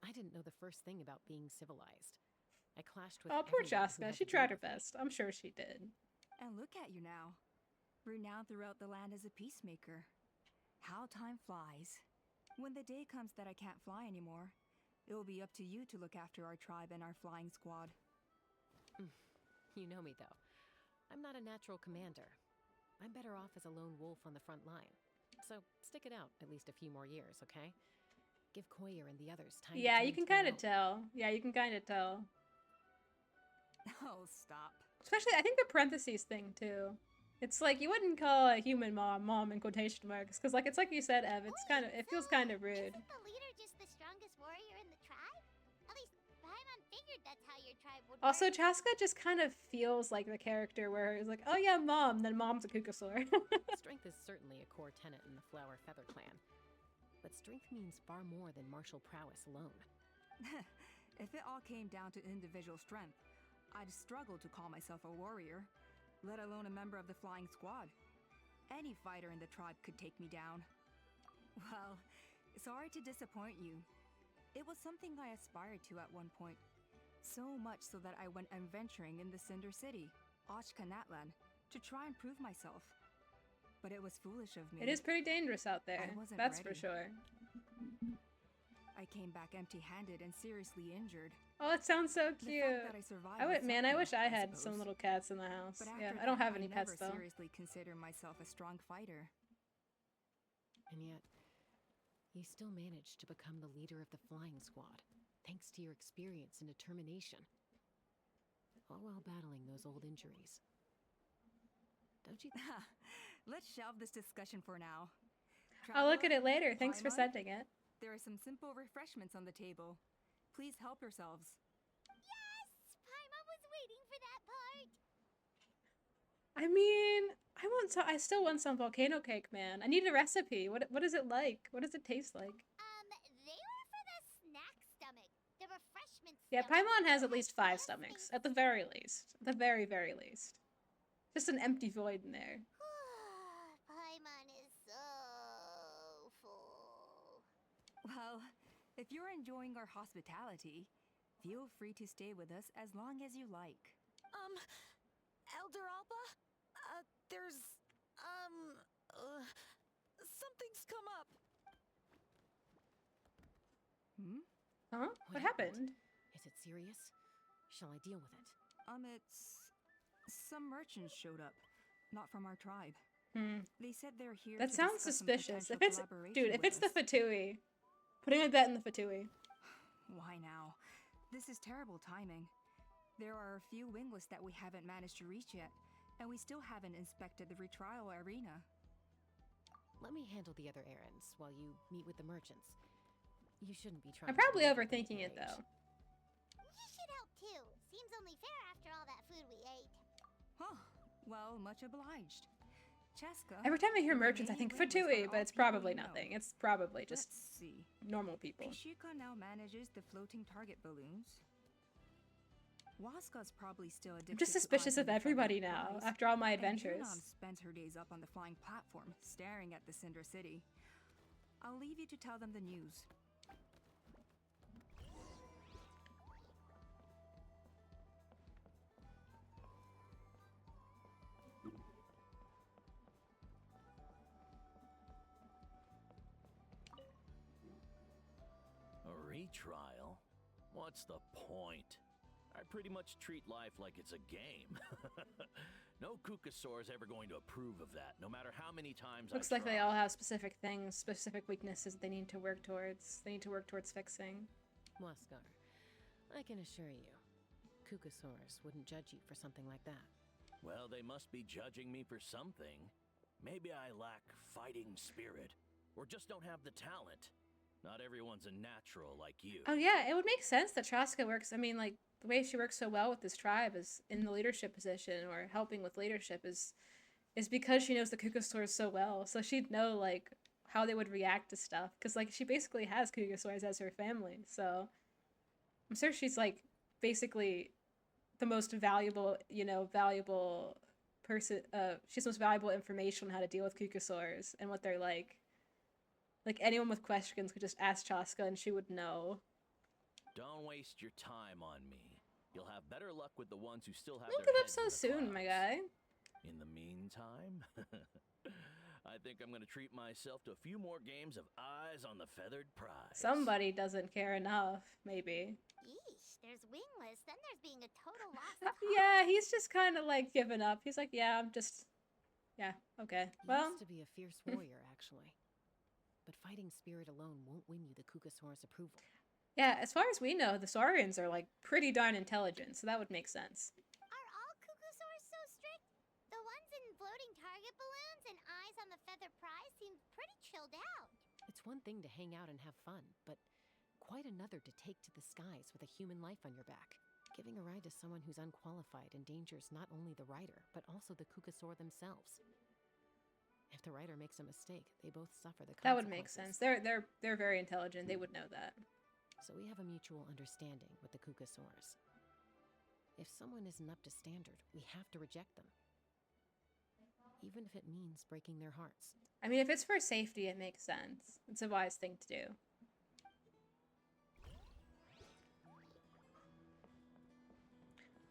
I didn't know the first thing about being civilized. I clashed with Oh, poor everyone who Chaska. had She to deal tried her with me. best. I'm sure she did. And look at you now, renowned throughout the land as a peacemaker. How time flies. When the day comes that I can't fly anymore, it will be up to you to look after our tribe and our flying squad. You know me, though. I'm not a natural commander. I'm better off as a lone wolf on the front line. So stick it out at least a few more years, okay? Give Koyer and the others time Yeah, to you come can to their kind of own. tell. Yeah, you can kind of tell. Oh, stop. Especially, I think the parentheses thing too. It's like you wouldn't call a human mom in quotation marks because, like, it's like you said, Ev. It's kind of, it feels kind of rude. Isn't the leader just the strongest warrior in the tribe? At least Paimon figured that's how your tribe would Also, work. Chaska just kind of feels like the character where it's like, oh yeah, Mom, then Mom's a Kukusaur. Strength is certainly a core tenet in the Flower Feather clan. But strength means far more than martial prowess alone. If it all came down to individual strength, I'd struggle to call myself a warrior, let alone a member of the flying squad. Any fighter in the tribe could take me down. Well, sorry to disappoint you. It was something I aspired to at one point. So much so that I went adventuring in the Cinder City, Natlan, to try and prove myself. But it was foolish of me. It is pretty dangerous out there. I wasn't That's for ready. sure. I came back empty-handed and seriously injured. Oh, it sounds so The cute. fact that I survived I was would, man, I something, wish I had some suppose. little cats in the house. But Yeah, after I don't that, have any I pets never though. seriously considered myself a strong fighter. And yet, you still managed to become the leader of the flying squad, thanks to your experience and determination. All while battling those old injuries. Don't you think? Let's shelve this discussion for now. I'll look at Traveler, it later. Thanks for Paimon, sending it. There are some simple refreshments on the table. Please help yourselves. Yes! Paimon was waiting for that part! I mean, I still want some volcano cake, man. I need a recipe. What is it like? What does it taste like? They were for the snack stomach. The refreshment Yeah, stomach. Paimon has at It least 5 less stomachs, things. at the very least. At the very, very least. Just an empty void in there. Paimon is so full. Well, if you're enjoying our hospitality, feel free to stay with us as long as you like. Elder Alba? There's, something's come up. Huh? What happened? Is it serious? Shall I deal with it? It's... Some merchants showed up. Not from our tribe. They said they're here That to sounds discuss some suspicious. If potential it's, collaboration dude, if with it's the us. Fatui, putting my bet in the Fatui. Why now? This is terrible timing. There are a few wingless that we haven't managed to reach yet, and we still haven't inspected the retrial arena. Let me handle the other errands while you meet with the merchants. You shouldn't be trying I'm to probably maneuver them overthinking at it your age. though. You should help too. Seems only fair after all that food we ate. Huh. Well, much obliged. Cheska. Every time I hear the merchants, I think remaining wingless Fatui, are but all it's people probably you know. nothing. It's probably just Let's see. normal people. Pishika now manages the floating target balloons. Waska's probably still addicted I'm just to suspicious eyes on of the everybody feathered now, flies, after all my and adventures. Yunam spends her days up on the flying platform, staring at the Cinder City. I'll leave you to tell them the news. A retrial? What's the point? I pretty much treat life like it's a game. No Kukusaur is ever going to approve of that, no matter how many times Looks I like try. they all have specific things, specific weaknesses they need to work towards. They need to work towards fixing. Waskar, I can assure you, Kukusaurs wouldn't judge you for something like that. Well, they must be judging me for something. Maybe I lack fighting spirit, or just don't have the talent. Not everyone's a natural like you. Oh yeah, it would make sense that Traska works. I mean, like, the way she works so well with this tribe is in the leadership position or helping with leadership is because she knows the Kukusaurs so well. So she'd know, like, how they would react to stuff. Because, like, she basically has Kugasaurs as her family, so I'm sure she's, like, basically the most valuable, valuable person. She's the most valuable information on how to deal with Kugasaurs and what they're like. Like, anyone with questions could just ask Chaska and she would know. Don't waste your time on me. You'll have better luck with the ones who still have Don't their give up heads so in the soon, clouds. my guy. In the meantime, I think I'm gonna treat myself to a few more games of Eyes on the Feathered Prize. Somebody doesn't care enough, maybe. Yeesh, there's wingless, then there's being a total lost cause. Yeah, he's just kind of like giving up. He's like, yeah, I'm just, yeah, okay. He Well, used to be a fierce warrior, actually. But fighting spirit alone won't win you the Kugasaur's approval. yeah, as far as we know, the Saurians are like pretty darn intelligent, so that would make sense. Are all Kukusaurs so strict? The ones in floating target balloons and Eyes on the Feather Prize seem pretty chilled out. It's one thing to hang out and have fun, but quite another to take to the skies with a human life on your back. Giving a ride to someone who's unqualified endangers not only the rider, but also the Kugasaur themselves. If the rider makes a mistake, they both suffer the consequences. That would make sense. They're very intelligent. They would know that. So we have a mutual understanding with the Kugasaurs. If someone isn't up to standard, we have to reject them. Even if it means breaking their hearts. I mean, if it's for safety, it makes sense. It's a wise thing to do.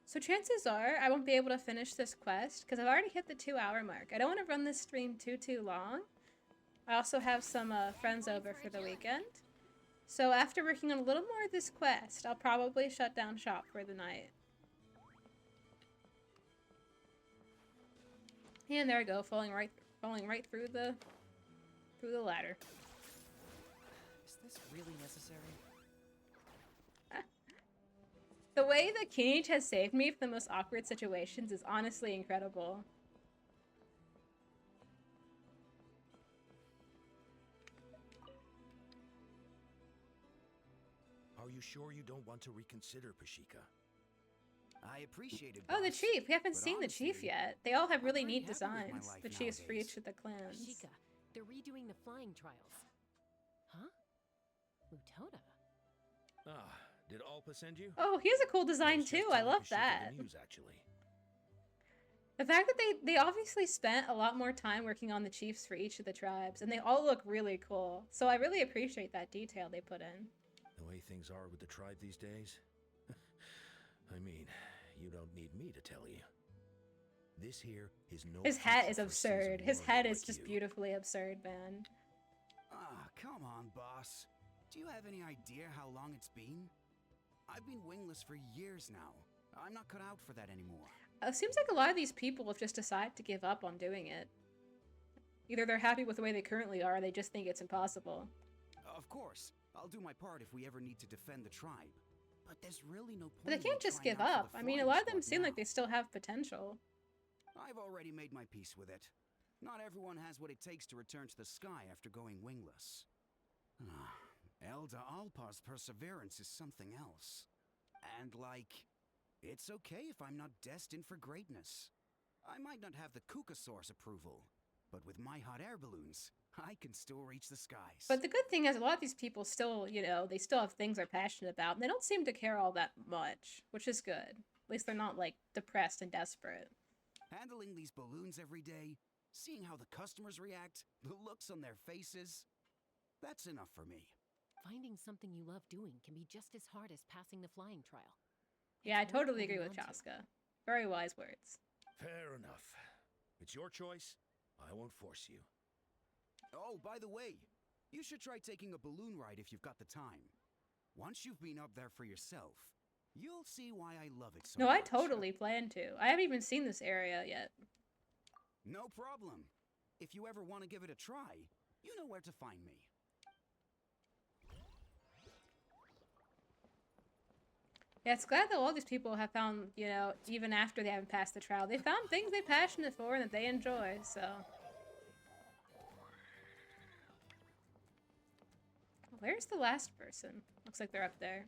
So chances are I won't be able to finish this quest because I've already hit the 2-hour mark. I don't want to run this stream too long. I also have some friends over for the weekend. So after working on a little more of this quest, I'll probably shut down shop for the night. And there I go, falling right through the ladder. Is this really necessary? The way that Kinich has saved me from the most awkward situations is honestly incredible. Are you sure you don't want to reconsider, Pashika? I appreciate it. Oh, the boss, chief. We haven't but seen the chief honestly, yet. They all have really I'm neat pretty happy with my designs. life The chiefs for nowadays. each of the clans. Shika, they're redoing the flying trials. Huh? Mutoda? Ah, did Alpa send you? Oh, he has a cool design too. I love that. The news, actually. The fact that they obviously spent a lot more time working on the chiefs for each of the tribes, and they all look really cool. So I really appreciate that detail they put in. The way things are with the tribe these days? I mean, you don't need me to tell you. This here is no. His hat is future for absurd. seasoned His warrior head is like just you. beautifully absurd, man. Ah, come on, boss. Do you have any idea how long it's been? I've been wingless for years now. I'm not cut out for that anymore. It seems like a lot of these people have just decided to give up on doing it. Either they're happy with the way they currently are, or they just think it's impossible. Of course, I'll do my part if we ever need to defend the tribe. But there's really no point. But they in me can't just trying give out for up. the I mean, a flying lot of them squad seem now. like they still have potential. I've already made my peace with it. Not everyone has what it takes to return to the sky after going wingless. Elder Alpa's perseverance is something else. And it's okay if I'm not destined for greatness. I might not have the Kukasaur's approval, but with my hot air balloons, I can still reach the skies. But the good thing is a lot of these people still, they still have things they're passionate about, and they don't seem to care all that much, which is good. At least they're not, depressed and desperate. Handling these balloons every day, seeing how the customers react, the looks on their faces, that's enough for me. Finding something you love doing can be just as hard as passing the flying trial. Yeah, I It's worth totally agree holding with on to. Chaska. Very wise words. Fair enough. It's your choice. I won't force you. Oh, by the way, you should try taking a balloon ride if you've got the time. Once you've been up there for yourself, you'll see why I love it so No, much. I totally plan to. I haven't even seen this area yet. No problem. If you ever want to give it a try, you know where to find me. Yeah, it's glad that all these people have found, even after they haven't passed the trial, they found things they're passionate for and that they enjoy, so. Where's the last person? Looks like they're up there.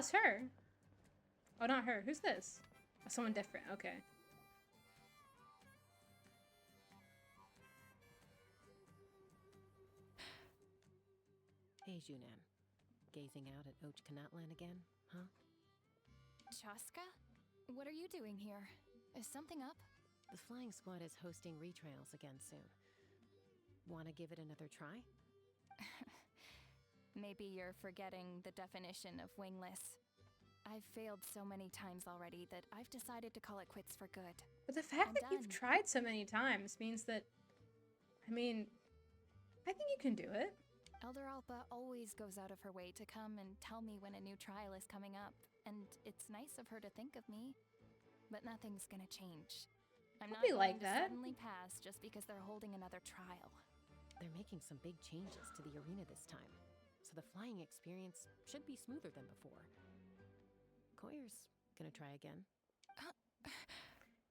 it's her. Oh, not her. Who's this? Oh, someone different. Okay. Hey, Junan. Gazing out at Natlan again, huh? Chaska? What are you doing here? Is something up? The flying squad is hosting retrials again soon. Wanna give it another try? Maybe you're forgetting the definition of wingless. I've failed so many times already that I've decided to call it quits for good. But the fact I'm that you've done. tried so many times means that, I mean, I think you can do it. Elder Alpa always goes out of her way to come and tell me when a new trial is coming up, and it's nice of her to think of me. But nothing's gonna change. I'm Don't not be going like to that. suddenly pass just because they're holding another trial. They're making some big changes to the arena this time, so the flying experience should be smoother than before. Koyer's gonna try again.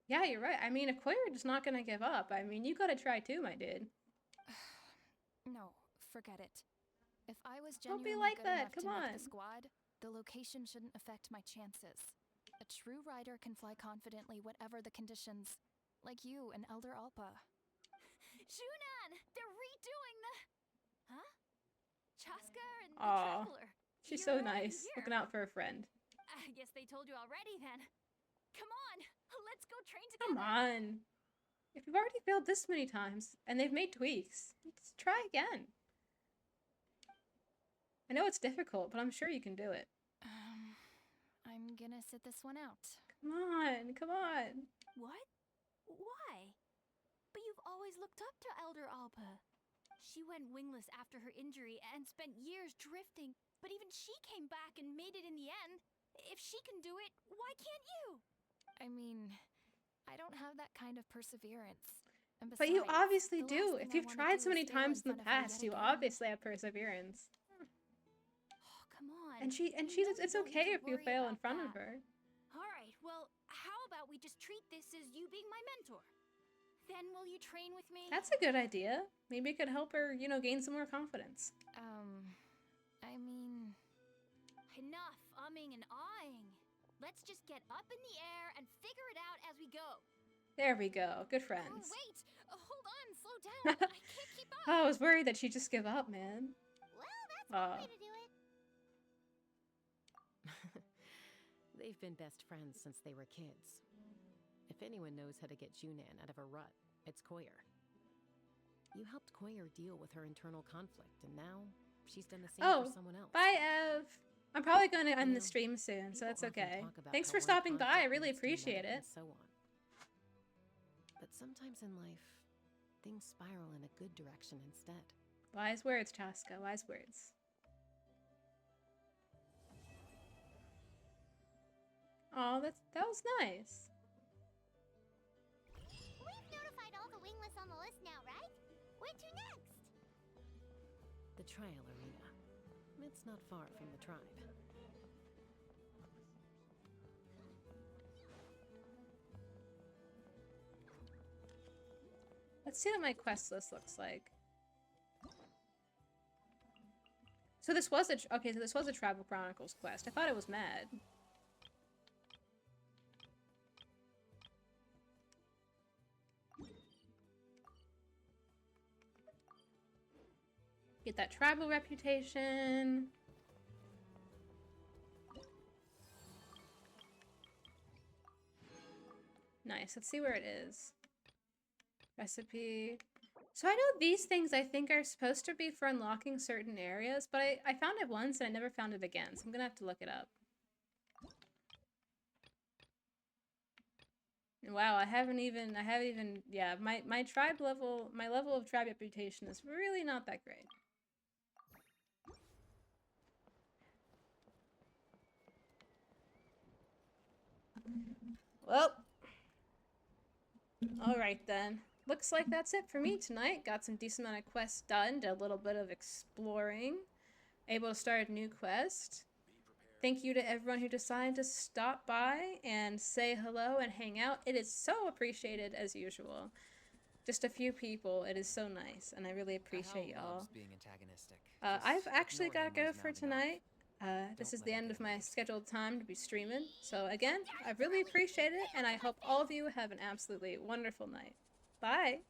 Yeah, you're right. I mean, if Koyer is not gonna give up, I mean, you gotta try too, my dude. No, forget it. If I was Don't be genuinely like good that, enough come to make on. the squad, the location shouldn't affect my chances. A true rider can fly confidently whatever the conditions, like you and Elder Alpa. Junan! They're redoing the... Huh? Chaska and the Aw, Traveler. she's You're so already nice. here. Looking out for a friend. I guess they told you already then. Come on, let's go train Come together. on. If you've already failed this many times, and they've made tweaks, just try again. I know it's difficult, but I'm sure you can do it. I'm gonna sit this one out. Come on, come on. What? Why? But you've always looked up to Elder Alpa. She went wingless after her injury and spent years drifting, but even she came back and made it in the end. If she can do it, why can't you? I mean, I don't have that kind of perseverance. And But you besides, obviously the do. last If thing I you've wanna tried do so many is fail times in the front of her past, yet you again. obviously have perseverance. Oh, come on. And You know it's you don't okay need if to you worry fail in about front of that. her. Alright, well, how about we just treat this as you being my mentor? Then will you train with me? That's a good idea. Maybe it could help her, you know, gain some more confidence. I mean... Enough umming and ahhing. Let's just get up in the air and figure it out as we go. There we go. Good Oh, friends. wait! Hold on, slow down. I can't keep up. Oh, I was worried that she'd just give up, man. Well, that's one way to do it. They've been best friends since they were kids. If anyone knows how to get Junan out of a rut, it's Koyer. You helped Koyer deal with her internal conflict, and now she's done the same for someone else. Bye, Ev. I'm probably going to end the know, stream soon, so that's People often okay. talk about Thanks how for one stopping by. I conflict really leads to appreciate another it. And so on. But sometimes in life, things spiral in a good direction instead. Wise words, Chaska. Wise words. Oh, that was nice. We've notified all the wingless on the list now, right? Where to next? The trial arena. It's not far from the tribe. Let's see what my quest list looks like. So this was a Tribal Chronicles quest. I thought it was mad. Get that tribal reputation. Nice. Let's see where it is. Recipe. So I know these things I think are supposed to be for unlocking certain areas, but I found it once and I never found it again, so I'm gonna have to look it up. Wow, I haven't even, yeah, my level of tribe reputation is really not that great. Well, alright then. Looks like that's it for me tonight. Got some decent amount of quests done, did a little bit of exploring, able to start a new quest. Thank you to everyone who decided to stop by and say hello and hang out. It is so appreciated as usual. Just a few people. It is so nice, and I really appreciate y'all. Being antagonistic. I've Just actually got to ignore go him when for he's mouthing off. tonight. This is the end of my scheduled time to be streaming. So again, I really appreciate it, and I hope all of you have an absolutely wonderful night. Bye!